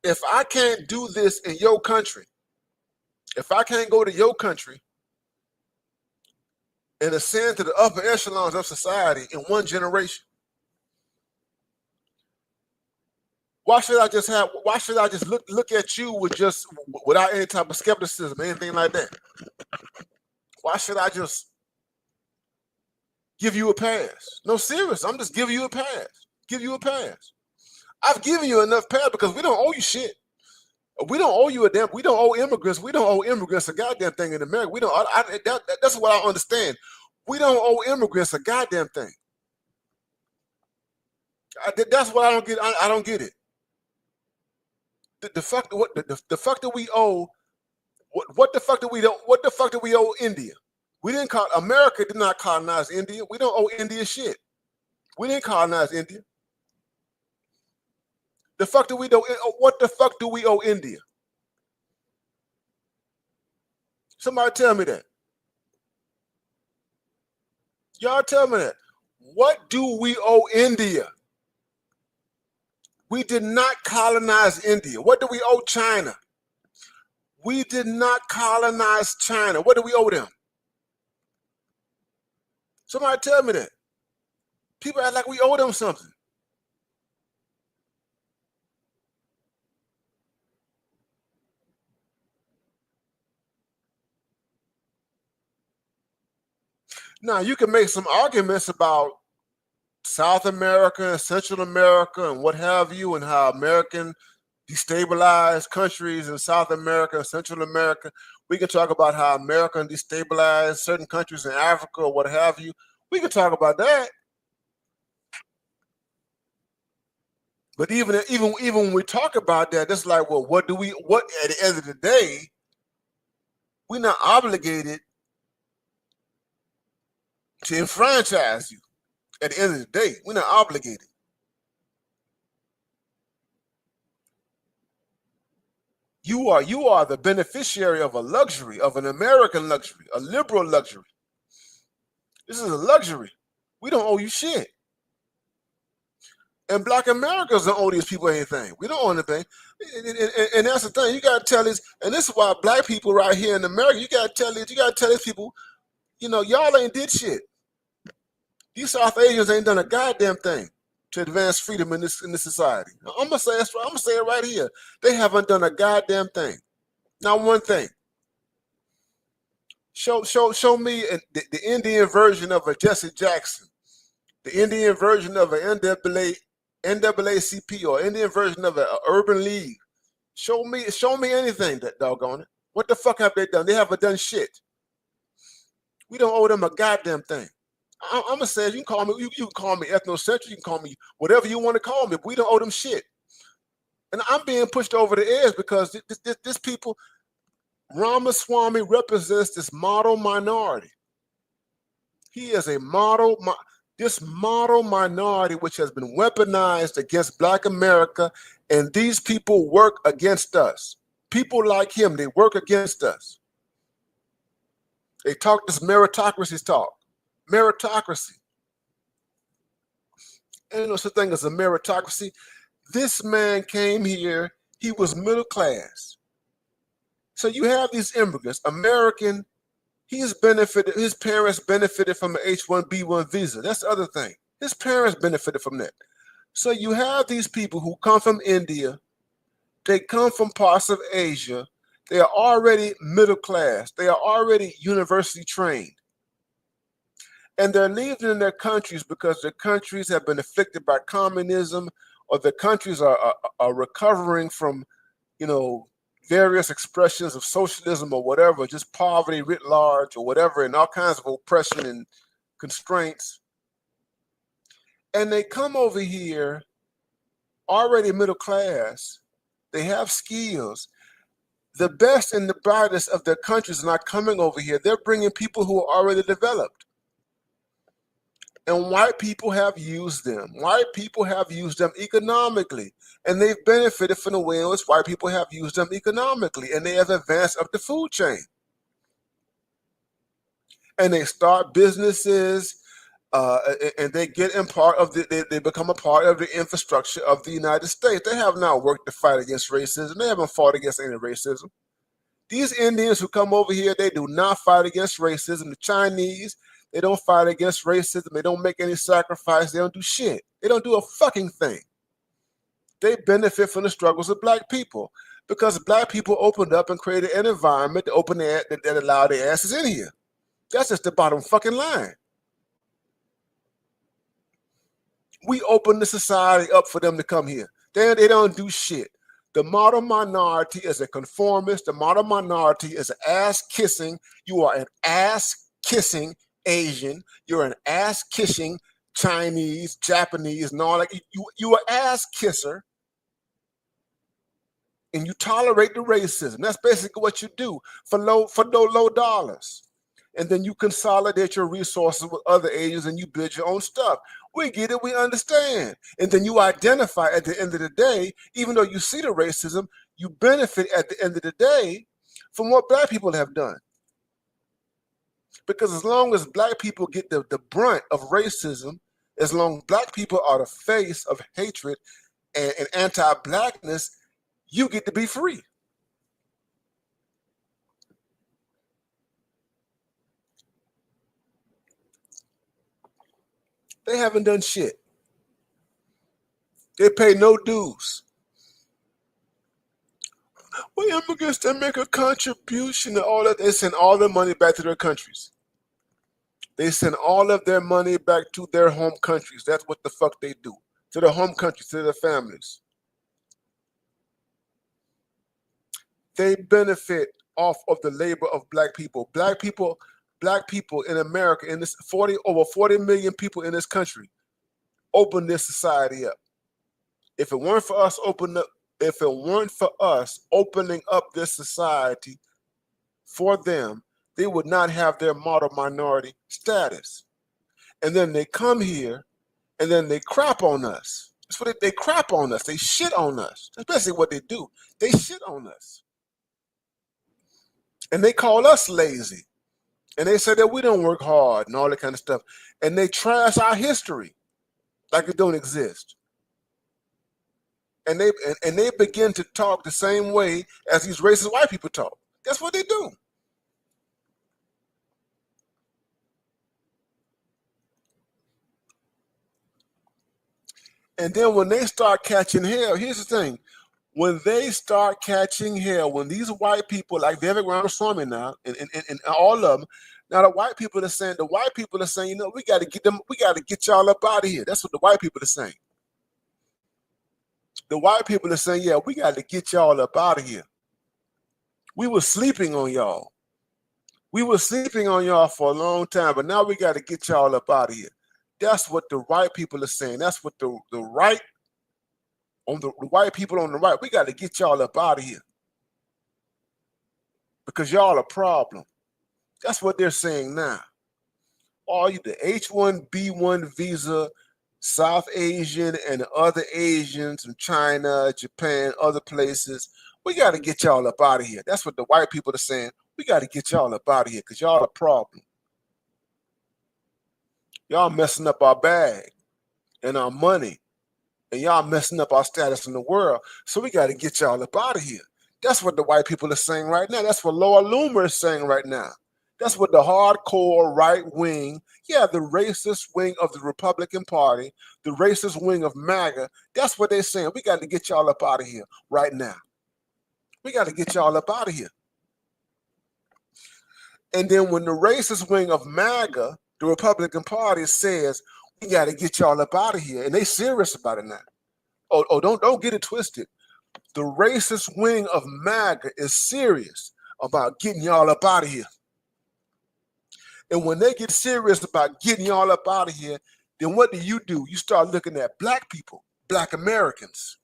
If I can't do this in your country, if I can't go to your country and ascend to the upper echelons of society in one generation, why should I just look at you without any type of skepticism, anything like that? Why should I just give you a pass? No, serious. I'm just giving you a pass. Give you a pass. I've given you enough pass because we don't owe you shit. We don't owe you a damn. We don't owe immigrants. We don't owe immigrants a goddamn thing in America. We don't. That's what I understand. We don't owe immigrants a goddamn thing. That's what I don't get. I don't get it. The fuck that we owe. What the fuck do we don't? What the fuck do we owe India? We didn't call America did not colonize India. We don't owe India shit. We didn't colonize India. The fuck do we do? What the fuck do we owe India? Somebody tell me that. Y'all tell me that. What do we owe India? We did not colonize India. What do we owe China? We did not colonize China. What do we owe them? Somebody tell me that. People act like we owe them something. Now, you can make some arguments about South America and Central America and what have you, and how American destabilized countries in South America and Central America. We can talk about how America destabilized certain countries in Africa or what have you. We can talk about that. But even when we talk about that, it's like, well, what at the end of the day, we're not obligated to enfranchise you. At the end of the day, we're not obligated. You are the beneficiary of a luxury, of an American luxury, a liberal luxury. This is a luxury. We don't owe you shit. And Black Americans don't owe these people anything. We don't owe anything. And that's the thing. You gotta tell these, and this is why Black people right here in America, you gotta tell these people, y'all ain't did shit. These South Asians ain't done a goddamn thing to advance freedom in this society. I'm gonna say it right here. They haven't done a goddamn thing. Not one thing. Show me the Indian version of a Jesse Jackson, the Indian version of an NAACP, or Indian version of an Urban League. Show me anything, that doggone it. What the fuck have they done? They haven't done shit. We don't owe them a goddamn thing. I'm gonna say, you can call me ethnocentric, you can call me whatever you want to call me, but we don't owe them shit. And I'm being pushed over the edge because this people, Ramaswamy represents this model minority. He is a this model minority which has been weaponized against Black America, and these people work against us. People like him, they work against us. They talk this meritocracy talk. Meritocracy. Ain't no such thing as a meritocracy. This man came here, he was middle class. So you have these immigrants, American, his parents benefited from an H-1B1 visa. That's the other thing. His parents benefited from that. So you have these people who come from India, they come from parts of Asia, they are already middle class, they are already university trained. And they're leaving in their countries because their countries have been afflicted by communism, or the countries are recovering from, various expressions of socialism or whatever, just poverty writ large or whatever, and all kinds of oppression and constraints. And they come over here already middle class. They have skills. The best and the brightest of their countries are not coming over here. They're bringing people who are already developed. And white people have used them. White people have used them economically. And they've benefited from the way in which white people have used them economically. And they have advanced up the food chain. And they start businesses, and they get in part of they become a part of the infrastructure of the United States. They have not worked to fight against racism. They haven't fought against any racism. These Indians who come over here, they do not fight against racism. The Chinese, they don't fight against racism. They don't make any sacrifice. They don't do shit. They don't do a fucking thing. They benefit from the struggles of black people because black people opened up and created an environment to open that allowed their asses in here. That's just the bottom fucking line. We open the society up for them to come here. They don't do shit. The model minority is a conformist. The model minority is an ass-kissing. You are an ass-kissing Asian. You're an ass-kissing Chinese, Japanese, and all that. You are ass-kisser, and you tolerate the racism. That's basically what you do for low dollars. And then you consolidate your resources with other Asians and you build your own stuff. We get it, we understand. And then you identify at the end of the day, even though you see the racism, you benefit at the end of the day from what black people have done. Because as long as black people get the brunt of racism, as long as black people are the face of hatred and anti-blackness, you get to be free. They haven't done shit. They pay no dues. Well, immigrants, they make a contribution and all that. They send all their money back to their countries. They send all of their money back to their home countries. That's what the fuck they do. To their home countries, to their families. They benefit off of the labor of black people. Black people in America, in this over 40 million people in this country, open this society up. If it weren't for us opening up this society for them, they would not have their model minority status. And then they come here and then they crap on us. That's what they crap on us. They shit on us. That's basically what they do. They shit on us. And they call us lazy. And they say that we don't work hard and all that kind of stuff. And they trash our history like it don't exist. And they begin to talk the same way as these racist white people talk. That's what they do. And then when they start catching hell, here's the thing. When they start catching hell, when these white people like David Ramaswamy now, and all of them, now the white people are saying, you know, we got to get y'all up out of here. That's what the white people are saying. The white people are saying, yeah, we got to get y'all up out of here. We were sleeping on y'all. We were sleeping on y'all for a long time, but now we got to get y'all up out of here. That's what the white people are saying. That's what the white people on the right, we got to get y'all up out of here because y'all a problem. That's what they're saying now. All you, the H-1B1 visa, South Asian and other Asians from China, Japan, other places, we got to get y'all up out of here. That's what the white people are saying. We got to get y'all up out of here because y'all a problem. Y'all messing up our bag and our money. And y'all messing up our status in the world. So we got to get y'all up out of here. That's what the white people are saying right now. That's what Laura Loomer is saying right now. That's what the hardcore right wing, the racist wing of the Republican Party, the racist wing of MAGA, that's what they're saying. We got to get y'all up out of here right now. We got to get y'all up out of here. And then when the racist wing of MAGA, the Republican Party, says, we got to get y'all up out of here, and they serious about it now. Oh, don't get it twisted. The racist wing of MAGA is serious about getting y'all up out of here. And when they get serious about getting y'all up out of here, then what do? You start looking at black people, black Americans.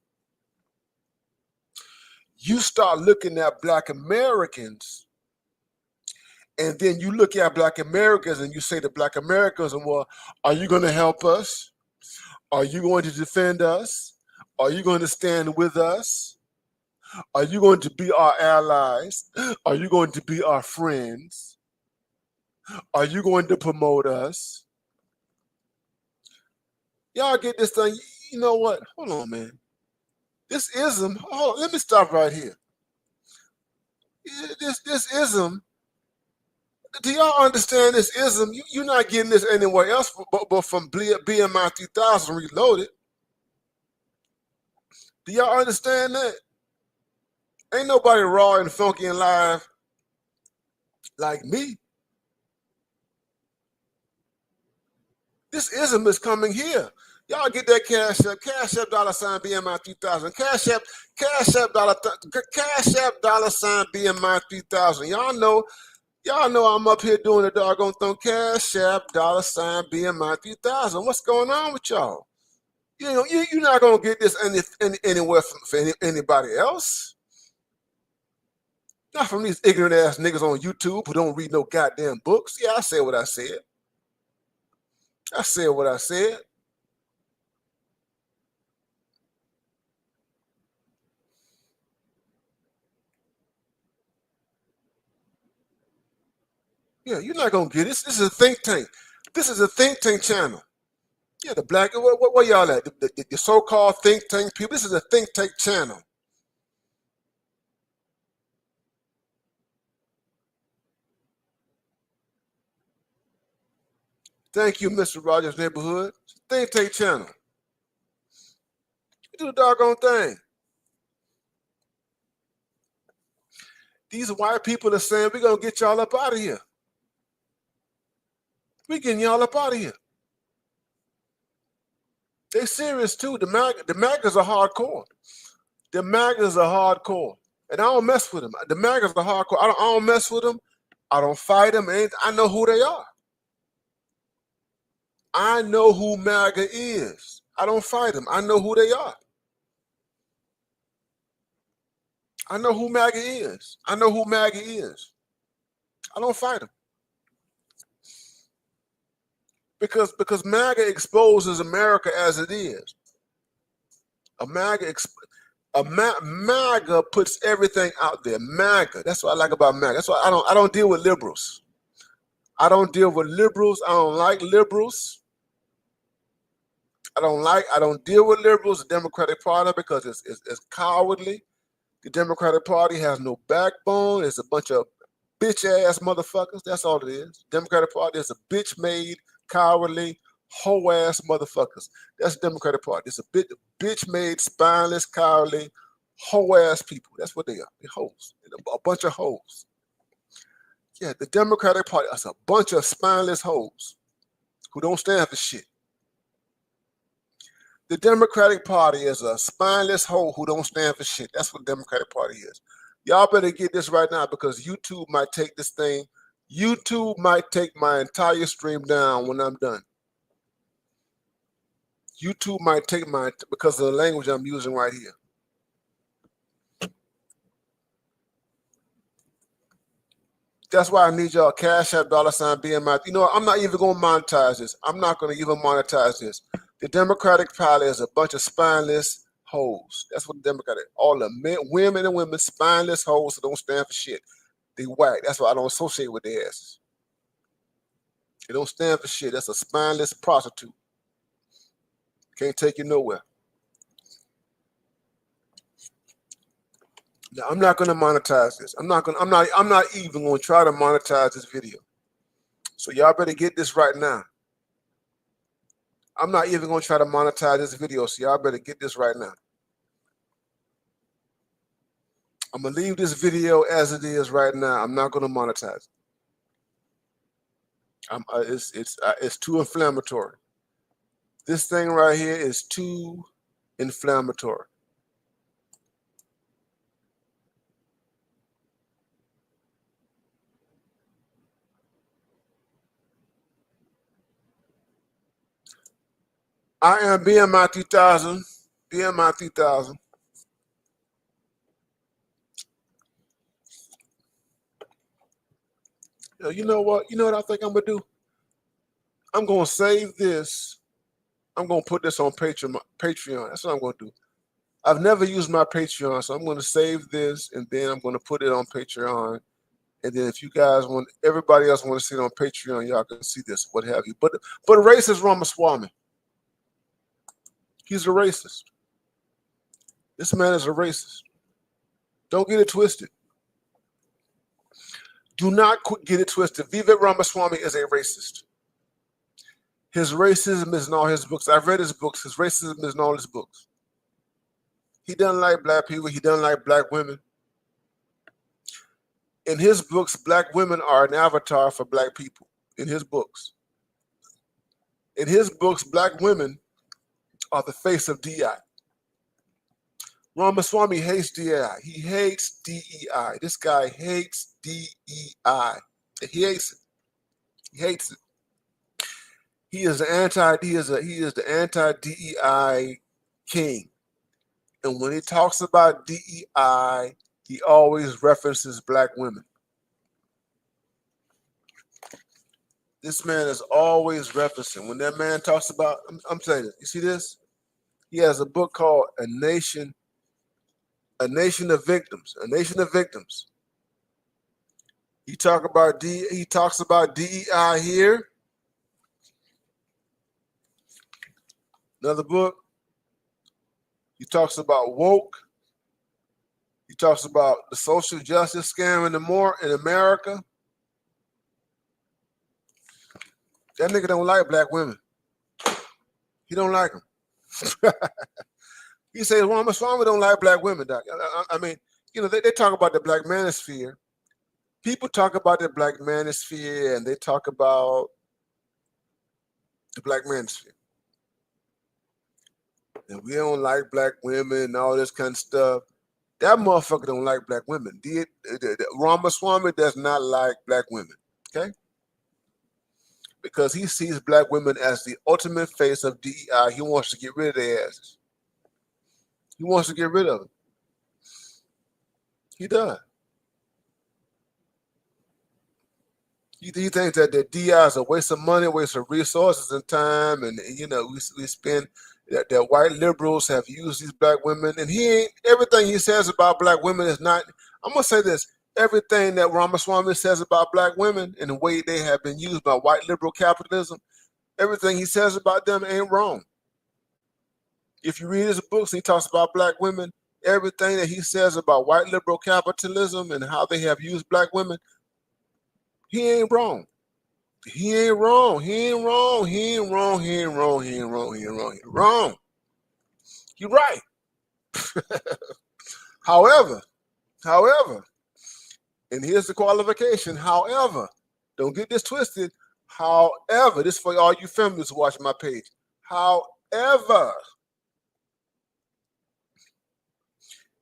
You start looking at black Americans, and then you look at black Americans and you say to black Americans, well, are you going to help us? Are you going to defend us? Are you going to stand with us? Are you going to be our allies? Are you going to be our friends? Are you going to promote us? Y'all get this thing. You know what? Hold on, man. This ism, hold on, let me stop right here. This ism, do y'all understand this ism? You're not getting this anywhere else but from BMI 3000 Reloaded. Do y'all understand that? Ain't nobody raw and funky and live like me. This ism is coming here. Y'all get that Cash App $ BMI 3000. Cash App BMI 3000. Y'all know I'm up here doing the doggone thing. Cash App $BMI 3000. What's going on with y'all? You know, you're not gonna get this anywhere from anybody else. Not from these ignorant ass niggas on YouTube who don't read no goddamn books. Yeah, I said what I said. I said what I said. Yeah, you're not gonna get this. This is a think tank. This is a think tank channel. Yeah, the black, where y'all at? The so-called think tank people. This is a think tank channel. Thank you, Mr. Rogers Neighborhood. Think tank channel. You do the doggone thing. These white people are saying we're gonna get y'all up out of here. We're getting y'all up out of here. They serious too. The MAGAs are hardcore. The MAGAs are hardcore. And I don't mess with them. The MAGAs are hardcore. I don't mess with them. I don't fight them. And I know who they are. I know who MAGA is. I don't fight them. I know who they are. I know who MAGA is. I know who MAGA is. I don't fight them. Because MAGA exposes America as it is. MAGA puts everything out there. MAGA. That's what I like about MAGA. That's why I don't deal with liberals. I don't deal with liberals. I don't like liberals. I don't deal with liberals, the Democratic Party, because it's cowardly. The Democratic Party has no backbone. It's a bunch of bitch-ass motherfuckers. That's all it is. Democratic Party is a bitch-made, cowardly, hoe-ass motherfuckers. That's the Democratic Party. It's a bitch-made, spineless, cowardly, hoe-ass people. That's what they are. They're hoes. They're a bunch of hoes. Yeah, the Democratic Party is a bunch of spineless hoes who don't stand for shit. The Democratic Party is a spineless hoe who don't stand for shit. That's what the Democratic Party is. Y'all better get this right now because YouTube might take this thing. YouTube might take my entire stream down when I'm done. YouTube might take mine because of the language I'm using right here. That's why I need y'all Cash App $BMI. You know what? I'm not even going to monetize this. I'm not going to even monetize this. The Democratic Party is a bunch of spineless hoes. That's what the Democratic, all the men, women and women, spineless hoes that don't stand for shit. They whack. That's why I don't associate with their asses. They don't stand for shit. That's a spineless prostitute. Can't take you nowhere. Now, I'm not going to monetize this. I'm not even going to try to monetize this video. So y'all better get this right now. I'm not even going to try to monetize this video, so y'all better get this right now. I'm going to leave this video as it is right now. I'm not going to monetize it. It's too inflammatory. This thing right here is too inflammatory. I am BMI 3000. BMI 3000. You know what? You know what I think I'm gonna do? I'm gonna save this. I'm gonna put this on Patreon. That's what I'm gonna do. I've never used my Patreon, so I'm gonna save this and then I'm gonna put it on Patreon. And then if you guys want, everybody else want to see it on Patreon, y'all can see this, what have you. But racist Ramaswamy, he's a racist. This man is a racist. Don't get it twisted. Do not get it twisted. Vivek Ramaswamy is a racist. His racism is in all his books. I've read his books. His racism is in all his books. He doesn't like black people. He doesn't like black women. In his books, black women are an avatar for black people. In his books. In his books, black women are the face of DEI. Ramaswamy hates DEI. He hates DEI. This guy hates DEI. He hates it. He hates it. He is the anti-DEI king. And when he talks about DEI, he always references black women. This man is always referencing. When that man talks about, I'm saying this, you see this? He has a book called A Nation of Victims. A Nation of Victims. He talks about DEI here. Another book. He talks about woke. He talks about the social justice scam in America. That nigga don't like black women. He don't like them. He says Ramaswamy don't like black women, Doc. I mean, you know, they talk about the black manosphere. People talk about the black manosphere and they talk about the black manosphere. And we don't like black women and all this kind of stuff. That motherfucker don't like black women. Ramaswamy does not like black women, okay? Because he sees black women as the ultimate face of DEI. He wants to get rid of their asses. He wants to get rid of them. He does. He thinks that the DEI is a waste of money, waste of resources and time, and you know we spend that white liberals have used these black women, and everything he says about black women is not. I'm gonna say this: everything that Ramaswamy says about black women and the way they have been used by white liberal capitalism, everything he says about them ain't wrong. If you read his books, he talks about black women. Everything that he says about white liberal capitalism and how they have used black women, he ain't wrong. He ain't wrong. He ain't wrong. He ain't wrong. He ain't wrong. He ain't wrong. He ain't wrong. He ain't wrong. You're right. However, and here's the qualification. However, don't get this twisted. However, this is for all you feminists watching my page. However,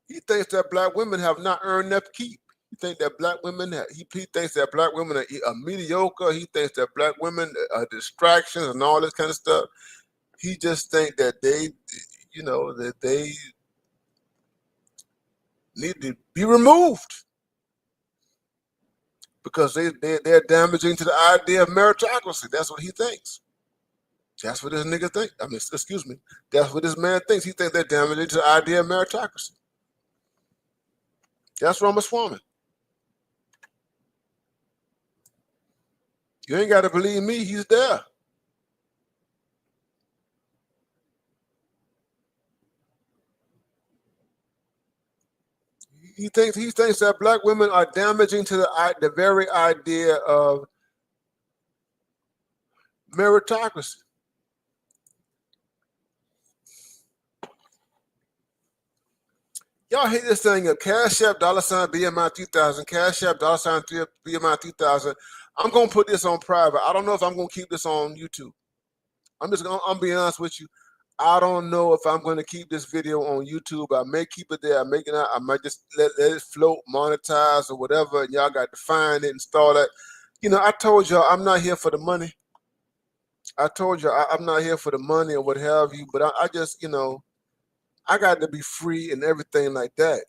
he thinks that black women have not earned their keep. He thinks that black women he thinks that black women are mediocre. He thinks that black women are distractions and all this kind of stuff. He just thinks that they, you know, that they need to be removed because they're damaging to the idea of meritocracy. That's what he thinks. That's what this nigga thinks. I mean, excuse me. That's what this man thinks. He thinks they're damaging to the idea of meritocracy. That's Ramaswamy. You ain't got to believe me. He's there. He thinks that black women are damaging to the very idea of meritocracy. Y'all hate this thing of Cash App $ BMI 2000. Cash App $ BMI 2000. I'm gonna put this on private. I don't know if I'm gonna keep this on YouTube. I'm being honest with you. I don't know if I'm going to keep this video on YouTube. I may keep it there. I might just let it float, monetize or whatever. And y'all got to find it, install it. You know, I told y'all I'm not here for the money. I told you I'm not here for the money or what have you, but I just, I got to be free and everything like that.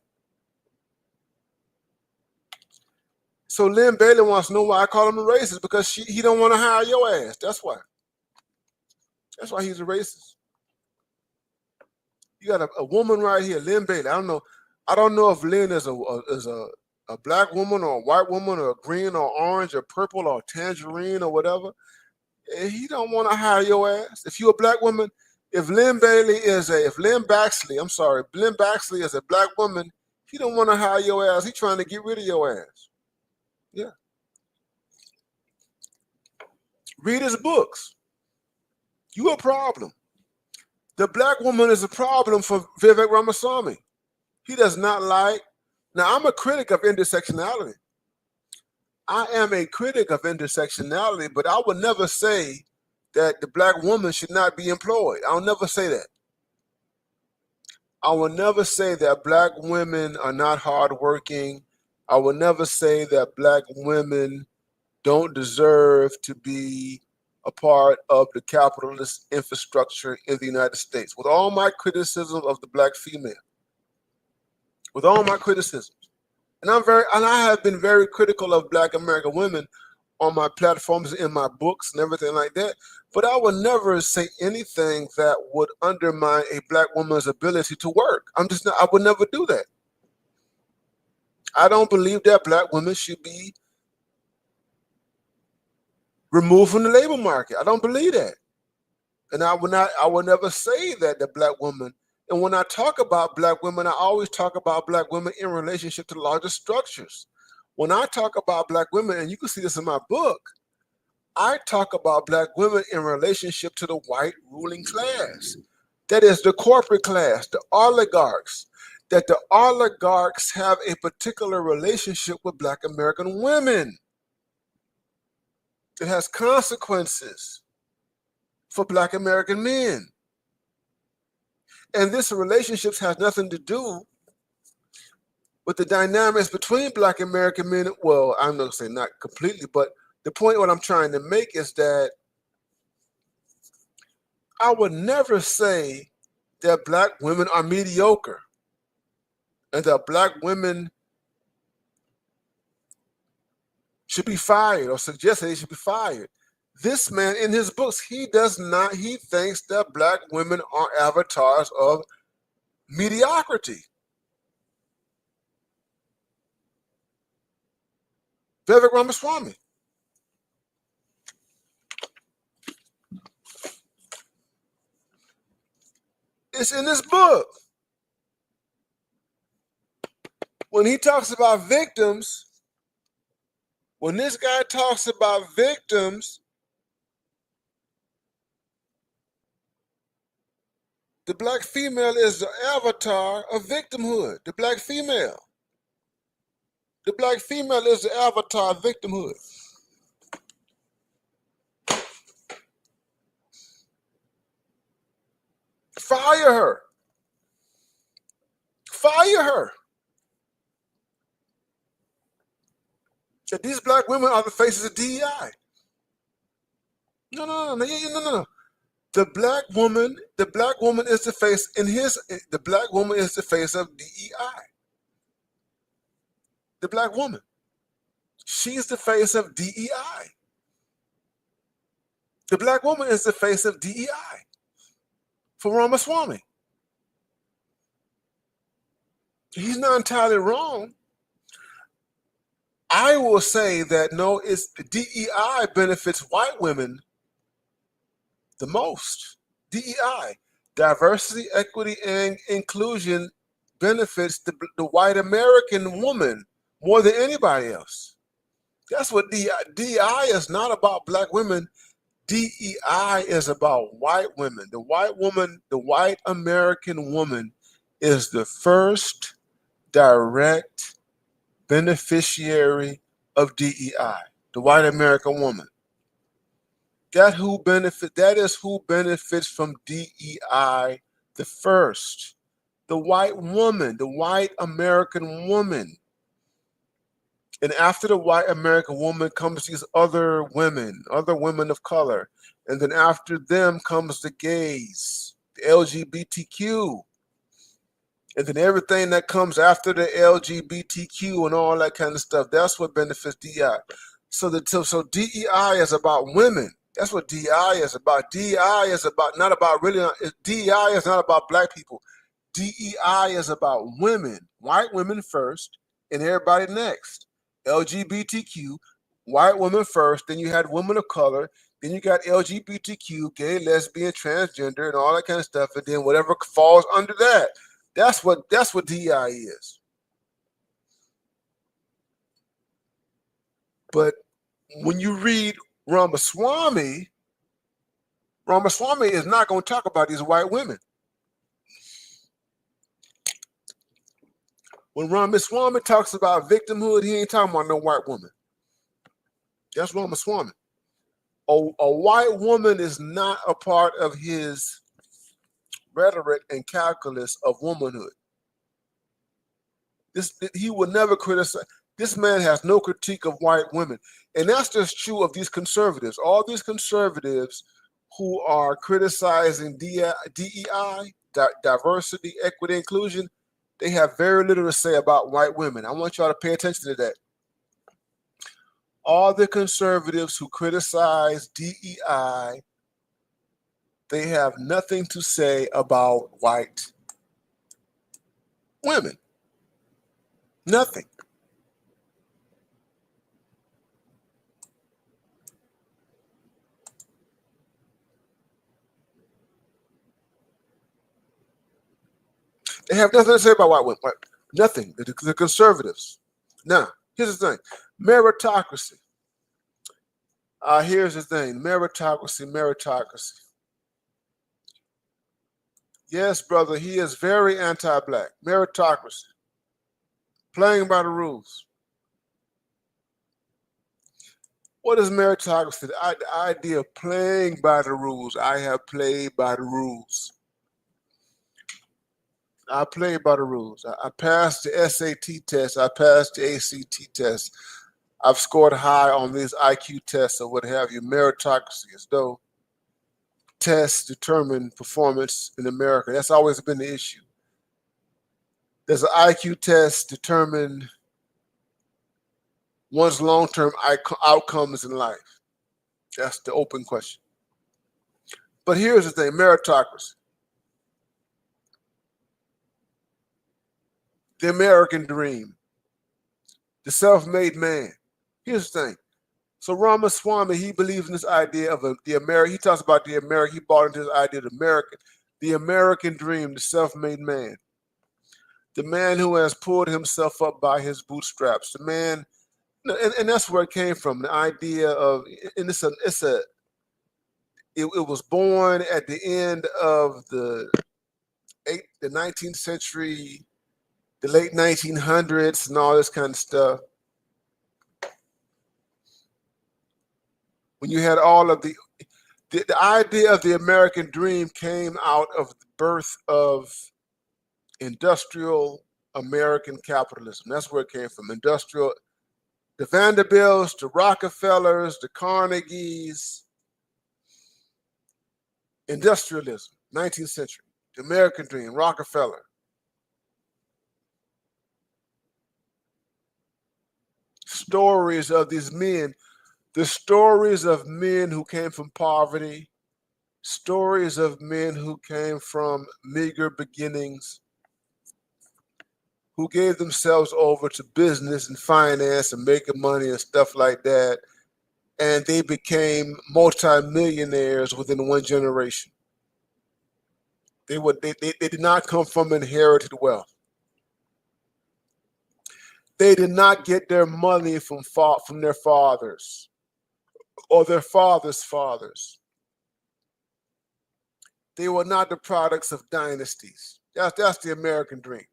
So Lynn Bailey wants to know why I call him a racist, because he don't want to hire your ass. That's why. That's why he's a racist. You got a woman right here, Lynn Bailey. I don't know if Lynn is a black woman or a white woman or green or orange or purple or tangerine or whatever. And he don't want to hire your ass. If you're a black woman, if Lynn Baxley, I'm sorry, Lynn Baxley is a black woman, he don't want to hire your ass. He trying to get rid of your ass. Yeah. Read his books. You a problem. The black woman is a problem for Vivek Ramaswamy. He does not like. Now, I'm a critic of intersectionality. I am a critic of intersectionality, but I would never say that the black woman should not be employed. I'll never say that. I will never say that black women are not hardworking. I will never say that black women don't deserve to be a part of the capitalist infrastructure in the United States. With all my criticism of the black female, with all my criticisms, and I have been very critical of black American women on my platforms, in my books and everything like that, but I would never say anything that would undermine a black woman's ability to work. I would never do that. I don't believe that black women should be removed from the labor market. I don't believe that. And I would never say that the black woman, and when I talk about black women, I always talk about black women in relationship to larger structures. When I talk about black women, and you can see this in my book, I talk about black women in relationship to the white ruling class. That is the corporate class, the oligarchs, that the oligarchs have a particular relationship with black American women. It has consequences for black American men. And this relationships has nothing to do with the dynamics between black American men. Well, I'm not going to say not completely, but the point what I'm trying to make is that I would never say that black women are mediocre and that black women should be fired or suggest that they should be fired. This man in his books, he thinks that black women are avatars of mediocrity. Vivek Ramaswamy. It's in this book. When he talks about victims, when this guy talks about victims, the black female is the avatar of victimhood. The black female. The black female is the avatar of victimhood. Fire her. Fire her. That these black women are the faces of DEI. No. The black woman is the face the black woman is the face of DEI. The black woman. She's the face of DEI. The black woman is the face of DEI for Ramaswamy. He's not entirely wrong. I will say that no, it's DEI benefits white women the most. DEI, diversity, equity, and inclusion, benefits the white American woman more than anybody else. That's what DEI is not about black women. DEI is about white women. The white American woman is the first direct beneficiary of DEI, the white American woman. That is who benefits from DEI the first. The white woman, the white American woman. And after the white American woman comes these other women of color. And then after them comes the gays, the LGBTQ. And then everything that comes after the LGBTQ and all that kind of stuff, that's what benefits DEI. So DEI is about women. That's what DEI is about. DEI is about not about really. DEI is not about black people. DEI is about women, white women first, and everybody next. LGBTQ, white women first. Then you had women of color. Then you got LGBTQ, gay, lesbian, transgender, and all that kind of stuff. And then whatever falls under that. That's what DEI is. But when you read Ramaswamy is not going to talk about these white women. When Ramaswamy talks about victimhood, he ain't talking about no white woman. That's Ramaswamy. A white woman is not a part of his rhetoric and calculus of womanhood. He would never criticize. This man has no critique of white women. And that's just true of these conservatives. All these conservatives who are criticizing DEI, diversity, equity, inclusion, they have very little to say about white women. I want y'all to pay attention to that. All the conservatives who criticize DEI, they have nothing to say about white women. Nothing. They have nothing to say about white women. Nothing. The conservatives. Now, here's the thing. Meritocracy. Here's the thing. Meritocracy. Yes, brother, he is very anti-black. Meritocracy. Playing by the rules. What is meritocracy? The idea of playing by the rules. I have played by the rules. I played by the rules. I passed the SAT test. I passed the ACT test. I've scored high on these IQ tests or what have you. Meritocracy, as though tests determine performance in America. That's always been the issue. Does an IQ test determine one's long-term outcomes in life? That's the open question. But here's the thing, meritocracy. The American dream. The self-made man. Here's the thing. So Ramaswamy, he believes in this idea of the American. He talks about the American. He bought into this idea of the American dream, the self-made man. The man who has pulled himself up by his bootstraps. The man, and that's where it came from. The idea of, and it was born at the end of the 19th century, the late 1900s, and all this kind of stuff. When you had all of the idea of the American dream came out of the birth of industrial American capitalism. That's where it came from. Industrial, the Vanderbilts, the Rockefellers, the Carnegies, industrialism, 19th century, the American dream, Rockefeller. Stories of these men, the stories of men who came from poverty, stories of men who came from meager beginnings, who gave themselves over to business and finance and making money and stuff like that. And they became multimillionaires within one generation. They did not come from inherited wealth. They did not get their money from their fathers or their fathers' fathers. They were not the products of dynasties. That's the American dream.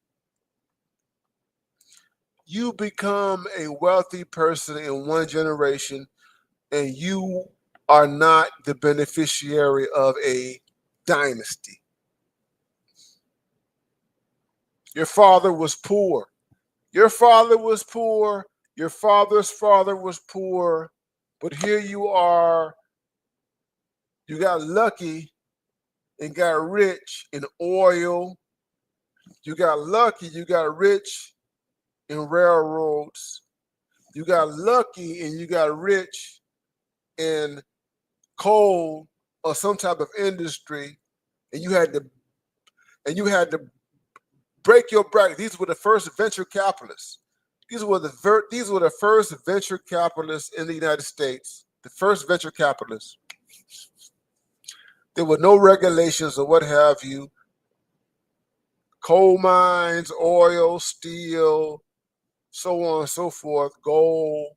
You become a wealthy person in one generation, and you are not the beneficiary of a dynasty. Your father was poor. Your father was poor. Your father's father was poor. But here you are You got lucky and got rich in oil. You got lucky, you got rich in railroads. You got lucky and you got rich in coal or some type of industry, and you had to break your back. These were the first venture capitalists. These were the first venture capitalists in the United States. The first venture capitalists. There were no regulations or what have you. Coal mines, oil, steel, so on and so forth, gold.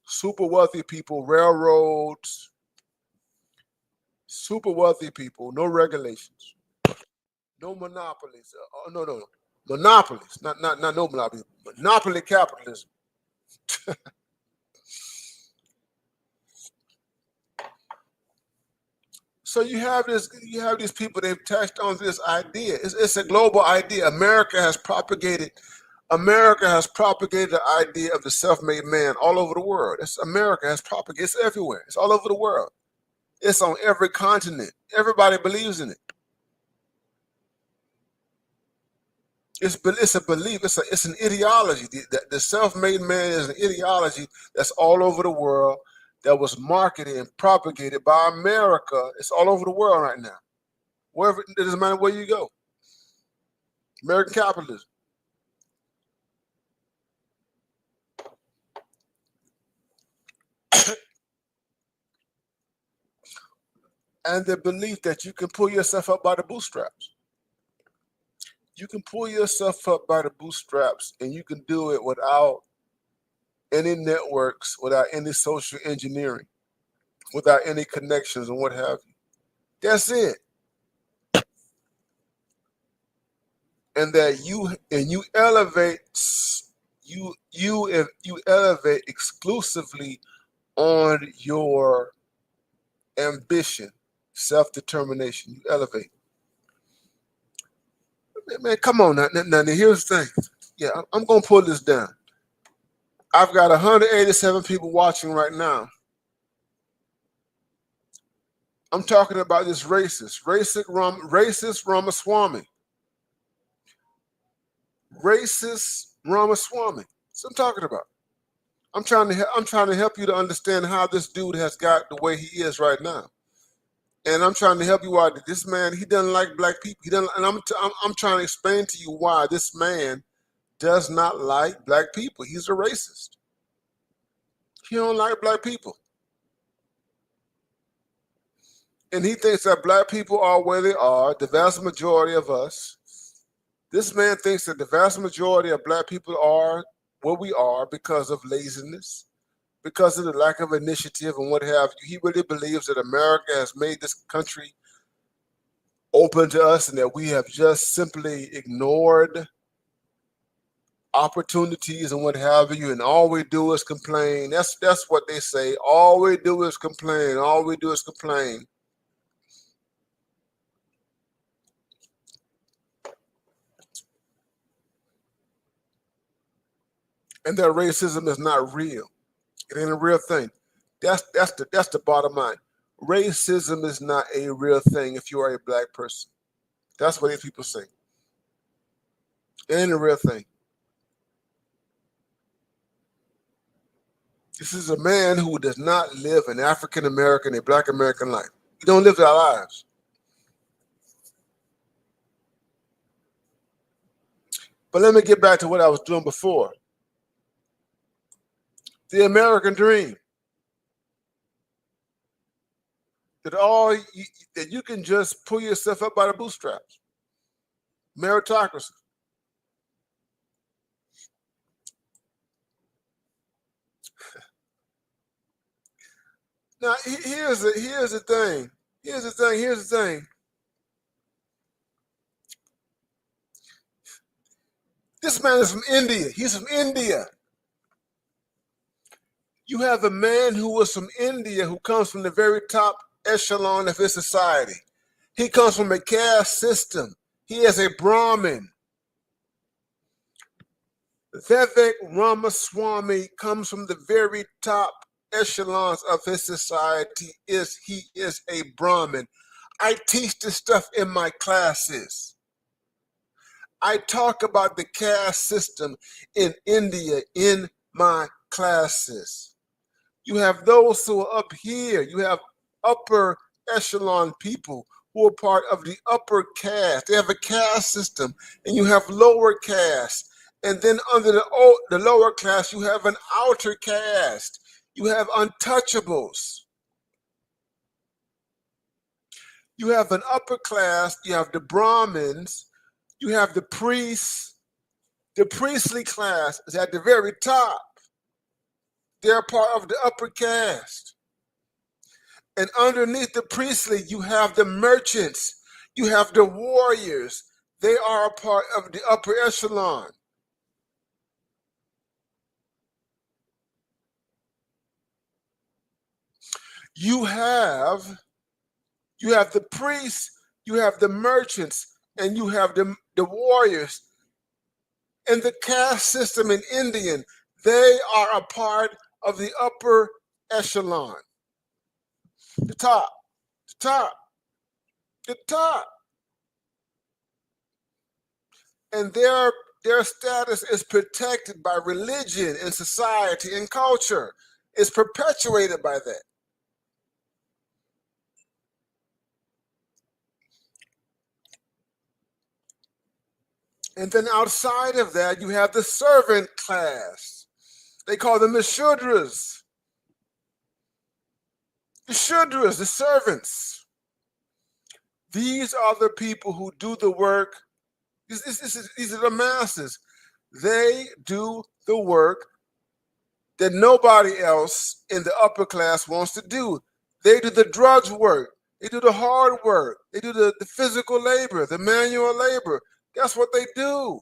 Super wealthy people, railroads. Super wealthy people, no regulations, no monopolies. No. Monopolies, not no monopolies. Monopoly capitalism. So you have these people. They've touched on this idea. It's a global idea. America has propagated the idea of the self-made man all over the world. America has propagated. It's everywhere. It's all over the world. It's on every continent. Everybody believes in it. It's a belief. It's an ideology. The self-made man is an ideology that's all over the world, that was marketed and propagated by America. It's all over the world right now. Wherever, it doesn't matter where you go. American capitalism. And the belief that you can pull yourself up by the bootstraps. You can pull yourself up by the bootstraps, and you can do it without any networks, without any social engineering, without any connections and what have you. That's it. And that you elevate you elevate exclusively on your ambition, self-determination. You elevate. Man, come on now. Now here's the thing. Yeah, I'm gonna pull this down. I've got 187 people watching right now. I'm talking about this racist Ramaswamy. Racist Ramaswamy. That's what I'm talking about. I'm trying to help you to understand how this dude has got the way he is right now. And I'm trying to help you out that this man, he doesn't like black people. He doesn't, and I'm trying to explain to you why this man does not like black people. He's a racist. He don't like black people. And he thinks that black people are where they are, the vast majority of us. This man thinks that the vast majority of black people are where we are because of laziness, because of the lack of initiative and what have you. He really believes that America has made this country open to us and that we have just simply ignored opportunities and what have you, and all we do is complain. That's what they say. All we do is complain. All we do is complain. And that racism is not real. It ain't a real thing. That's the bottom line. Racism is not a real thing if you are a black person. That's what these people say. It ain't a real thing. This is a man who does not live an African American, a black American life. We don't live our lives. But let me get back to what I was doing before. The American dream. That you can just pull yourself up by the bootstraps. Meritocracy. Now here's the thing. Here's the thing. This man is from India. He's from India. You have a man who was from India who comes from the very top echelon of his society. He comes from a caste system. He is a Brahmin. Vivek Ramaswamy comes from the very top echelons of his society is he is a Brahmin. I teach this stuff in my classes. I talk about the caste system in India in my classes. You have those who are up here. You have upper echelon people who are part of the upper caste. They have a caste system, and you have lower caste. And then under the lower class, you have an outer caste. You have untouchables. You have an upper class. You have the Brahmins. You have the priests. The priestly class is at the very top. They're part of the upper caste. And underneath the priestly, you have the merchants. You have the warriors. They are a part of the upper echelon. You have the priests, you have the merchants, and you have the warriors. And the caste system in Indian, they are a part of the upper echelon. The top, the top, the top. And their status is protected by religion and society and culture. It's perpetuated by that. And then outside of that, you have the servant class. They call them the Shudras. The Shudras, the servants. These are the people who do the work. These are the masses. They do the work that nobody else in the upper class wants to do. They do the drudge work. They do the hard work. They do the physical labor, the manual labor. That's what they do.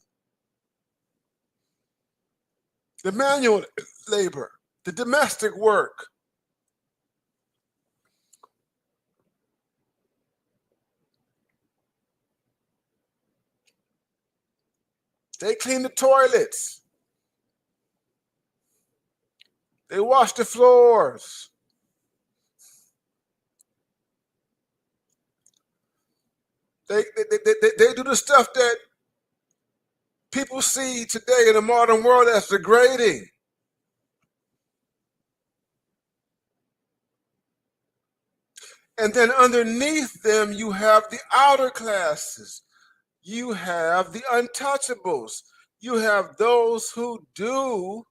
The manual labor, the domestic work. They clean the toilets. They wash the floors. They do the stuff that people see today in the modern world as degrading. And then underneath them, you have the outer classes. You have the untouchables. You have those who do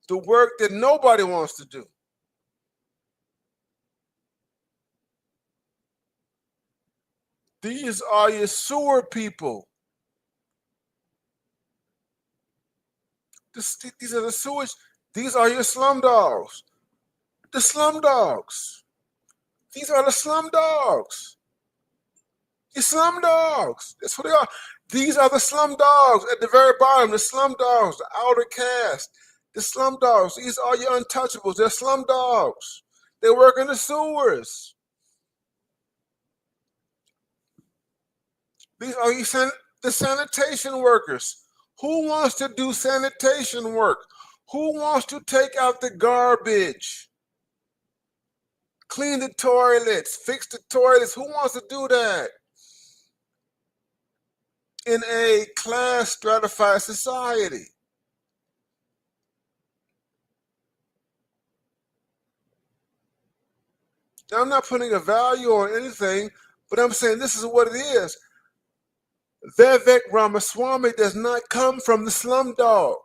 the work that nobody wants to do. These are your sewer people. These are the sewage. These are your slum dogs. The slum dogs. These are the slum dogs. The slum dogs. That's what they are. These are the slum dogs at the very bottom. The slum dogs, the outer caste. The slum dogs. These are your untouchables. They're slum dogs. They work in the sewers. These are the sanitation workers. Who wants to do sanitation work? Who wants to take out the garbage? Clean the toilets, fix the toilets. Who wants to do that? In a class stratified society. Now, I'm not putting a value on anything, but I'm saying this is what it is. Vivek Ramaswamy does not come from the slum dog.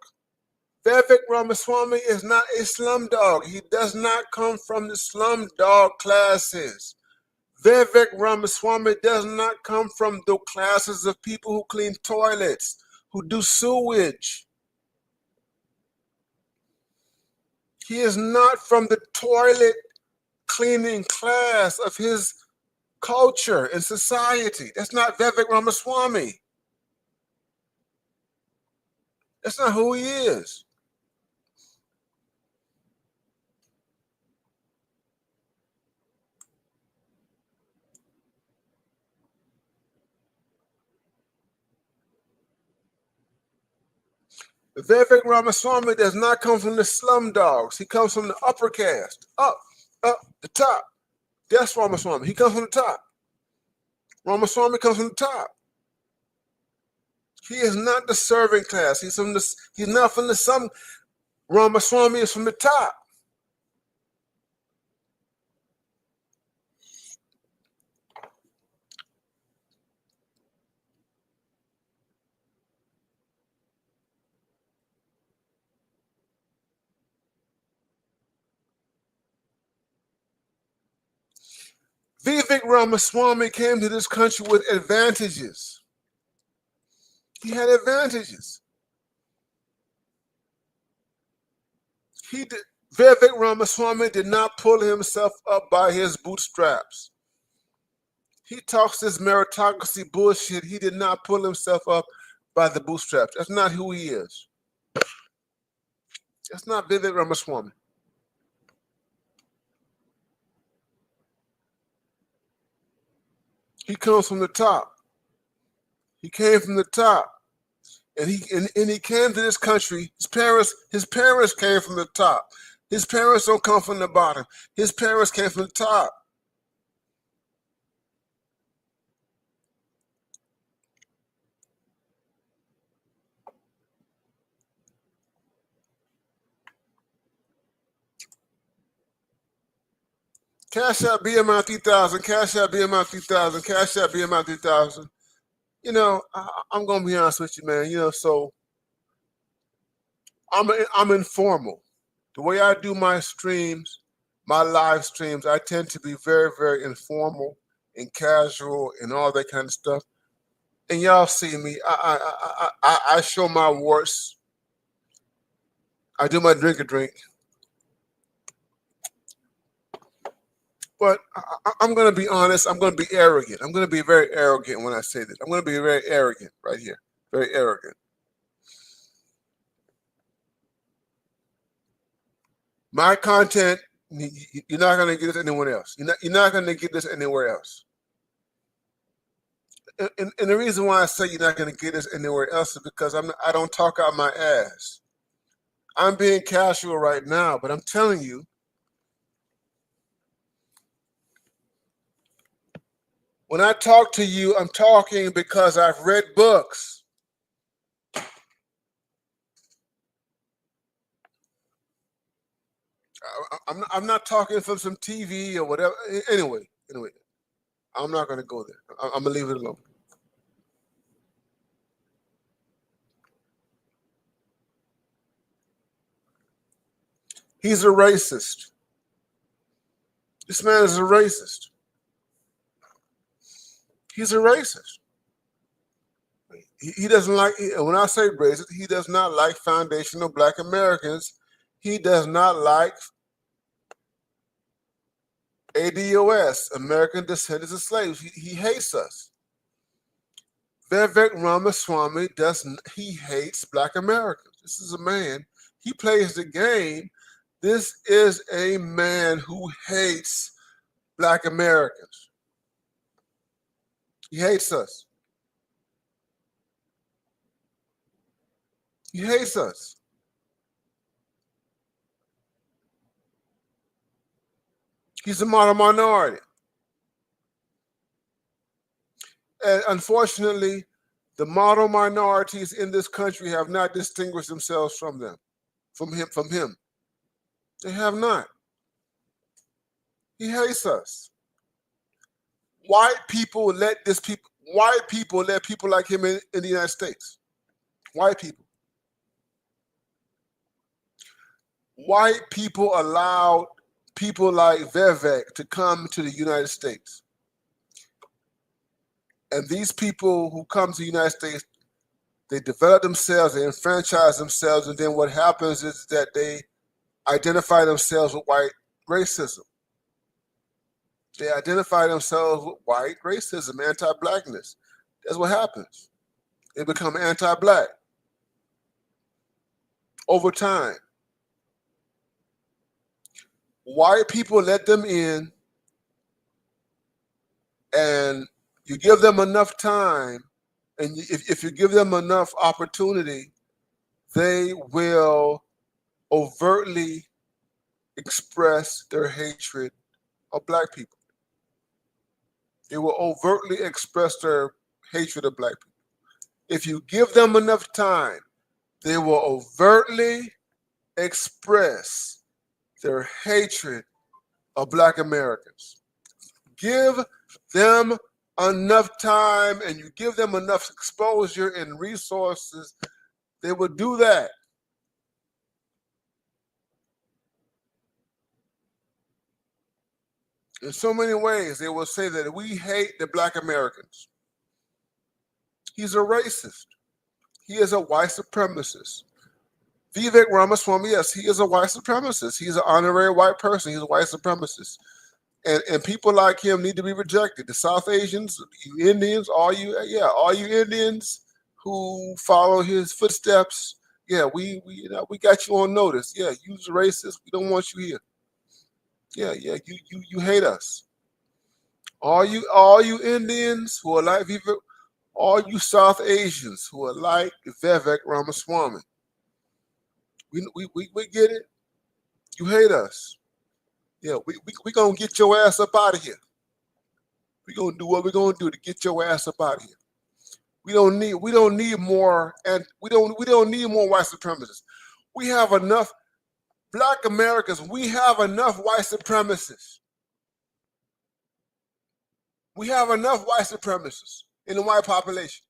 Vivek Ramaswamy is not a slum dog. He does not come from the slum dog classes. Vivek Ramaswamy does not come from the classes of people who clean toilets, who do sewage. He is not from the toilet cleaning class of his culture and society. That's not Vivek Ramaswamy. That's not who he is. Vivek Ramaswamy does not come from the slum dogs. He comes from the upper caste, up, the top. That's Ramaswamy. He comes from the top. Ramaswamy comes from the top. He is not the servant class. He's not from the slum. Ramaswamy is from the top. Vivek Ramaswamy came to this country with advantages. He had advantages. Vivek Ramaswamy did not pull himself up by his bootstraps. He talks this meritocracy bullshit. He did not pull himself up by the bootstraps. That's not who he is. That's not Vivek Ramaswamy. He comes from the top. He came from the top. And he came to this country. His parents came from the top. His parents don't come from the bottom. His parents came from the top. Cash out BMI 3000, cash out BMI 3000, cash out BMI 3000. You know, I'm gonna be honest with you, man. You know, so I'm informal. The way I do my streams, my live streams, I tend to be very, very informal and casual and all that kind of stuff. And y'all see me. I show my warts. I do my drink. But I'm going to be honest. I'm going to be arrogant. I'm going to be very arrogant when I say this. I'm going to be very arrogant right here. Very arrogant. My content, you're not going to get this anywhere else. You're not going to get this anywhere else. And the reason why I say you're not going to get this anywhere else is because I don't talk out my ass. I'm being casual right now, but I'm telling you, when I talk to you, I'm talking because I've read books. I'm not talking from some TV or whatever. Anyway, I'm not going to go there. I'm going to leave it alone. He's a racist. This man is a racist. He's a racist. He doesn't like, when I say racist, he does not like foundational Black Americans. He does not like ADOS, American Descendants of Slaves. He hates us. Vivek Ramaswamy he hates Black Americans. This is a man, he plays the game. This is a man who hates Black Americans. He hates us. He hates us. He's a model minority. And unfortunately, the model minorities in this country have not distinguished themselves from him. They have not. He hates us. White people let people like him in the United States. White people. White people allowed people like Vivek to come to the United States. And these people who come to the United States, they develop themselves, they enfranchise themselves, and then what happens is that they identify themselves with white racism. They identify themselves with white racism, anti-Blackness. That's what happens. They become anti-Black over time. White people let them in, and you give them enough time, and if you give them enough opportunity, they will overtly express their hatred of black people. They will overtly express their hatred of black people. If you give them enough time, they will overtly express their hatred of black Americans. Give them enough time and you give them enough exposure and resources, they will do that. In so many ways, they will say that we hate the black Americans. He's a racist. He is a white supremacist. Vivek Ramaswamy, yes, he is a white supremacist. He's an honorary white person. He's a white supremacist. And people like him need to be rejected. The South Asians, you Indians, all you Indians who follow his footsteps, yeah, we got you on notice. Yeah, you's racist. We don't want you here. Yeah, you hate us. All you Indians who are like Vivek, all you South Asians who are like Vivek Ramaswamy. We get it. You hate us. Yeah, we gonna get your ass up out of here. We gonna do what we gonna do to get your ass up out of here. We don't need more, and we don't need more white supremacists. We have enough black Americans. We have enough white supremacists. We have enough white supremacists in the white population.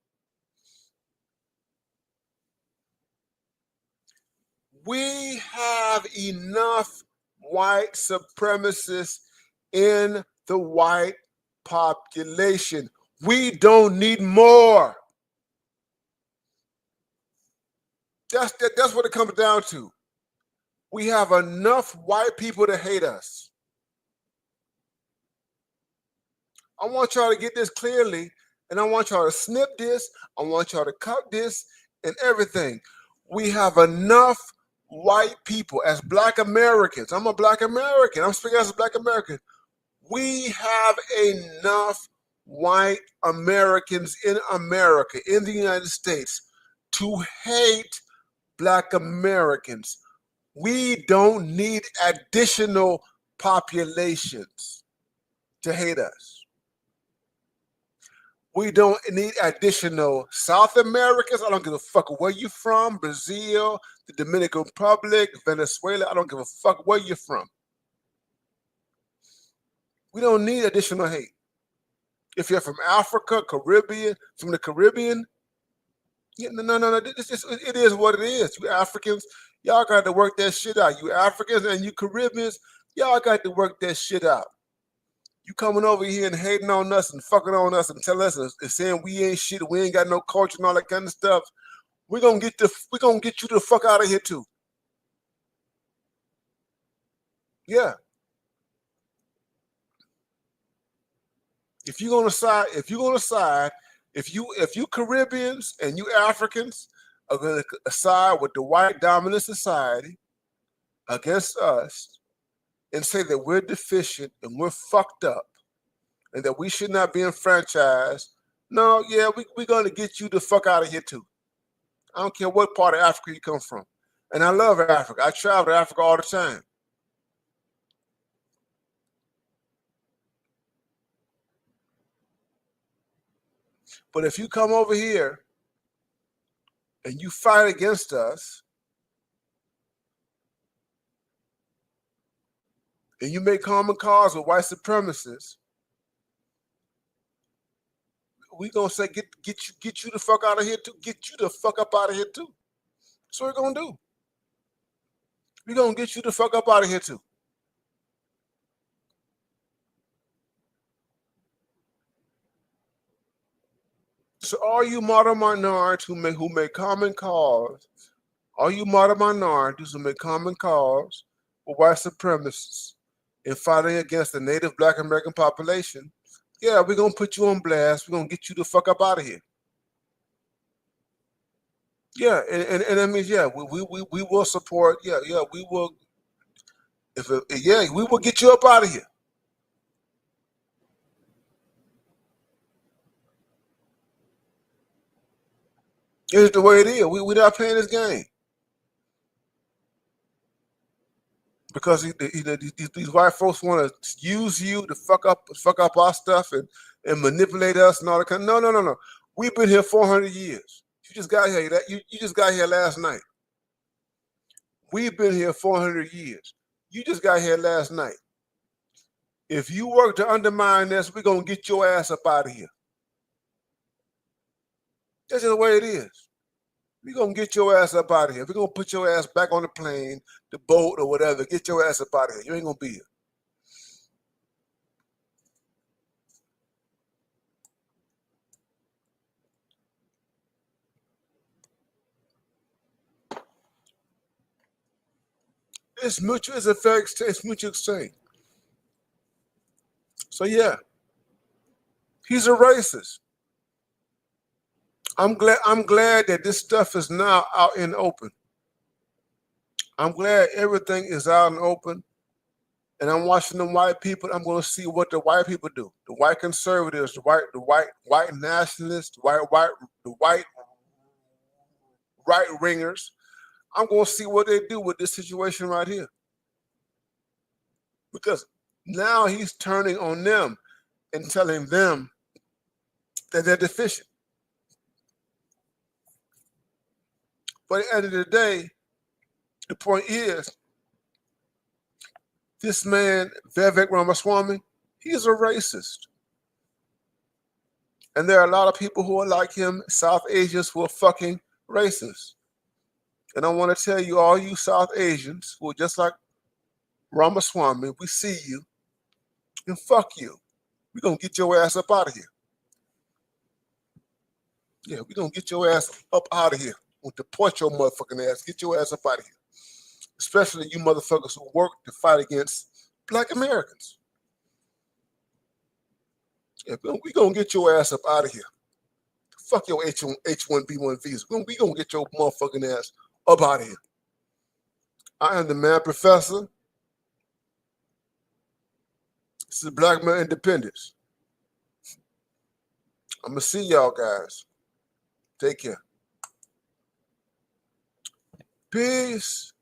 We have enough white supremacists in the white population. We don't need more. That's what it comes down to. We have enough white people to hate us. I want y'all to get this clearly, and I want y'all to snip this. I want y'all to cut this and everything. We have enough white people as black Americans. I'm a black American. I'm speaking as a black American. We have enough white Americans in America, in the United States, to hate black Americans. We don't need additional populations to hate us. We don't need additional South Americans. I don't give a fuck where you're from, Brazil, the Dominican Republic, Venezuela. I don't give a fuck where you're from. We don't need additional hate. If you're from Africa, Caribbean, from the Caribbean, yeah, no. It is what it is. You Africans, y'all got to work that shit out. You Africans and you Caribbeans, y'all got to work that shit out. You coming over here and hating on us and fucking on us and telling us and saying we ain't shit, we ain't got no culture and all that kind of stuff. We're gonna get you the fuck out of here too. Yeah. If you Caribbeans and you Africans are gonna side with the white dominant society against us and say that we're deficient and we're fucked up and that we should not be enfranchised, no, yeah, we're gonna get you the fuck out of here too. I don't care what part of Africa you come from. And I love Africa. I travel to Africa all the time. But if you come over here and you fight against us and you make common cause with white supremacists, we gonna say get you the fuck out of here too. Get you the fuck up out of here too. That's what we're gonna do. We're gonna get you the fuck up out of here too. So all you modern minorities who make common cause, all you modern minorities who make common cause with white supremacists in fighting against the native black American population, yeah, we're gonna put you on blast. We're gonna get you the fuck up out of here. Yeah, and that means yeah, we will support. Yeah, we will. We will get you up out of here. It's the way it is. We're not playing this game. because these white folks want to use you to fuck up our stuff and manipulate us and all that kind. No, no, no, no. We've been here 400 years. You just got here. You just got here last night. We've been here 400 years. You just got here last night. If you work to undermine this, we're gonna get your ass up out of here. That's just the way it is. We're gonna get your ass up out of here. We're gonna put your ass back on the plane, the boat, or whatever. Get your ass up out of here. You ain't gonna be here. It's mutual. It's a fair exchange. It's mutual exchange. So yeah, he's a racist. I'm glad that this stuff is now out in the open. I'm glad everything is out and open. And I'm watching them white people. I'm going to see what the white people do. The white conservatives, the white nationalists, the white right ringers. I'm going to see what they do with this situation right here. Because now he's turning on them and telling them that they're deficient. But at the end of the day, the point is, this man, Vivek Ramaswamy, he's a racist. And there are a lot of people who are like him, South Asians, who are fucking racist. And I want to tell you, all you South Asians who are just like Ramaswamy, we see you, and fuck you. We're going to get your ass up out of here. Yeah, we're going to get your ass up out of here. We'll deport your motherfucking ass. Get your ass up out of here. Especially you motherfuckers who work to fight against Black Americans. Yeah, we're going to get your ass up out of here. Fuck your H1B1 visa. We're going to get your motherfucking ass up out of here. I am the man professor. This is Black Man Independence. I'm going to see y'all guys. Take care. Peace.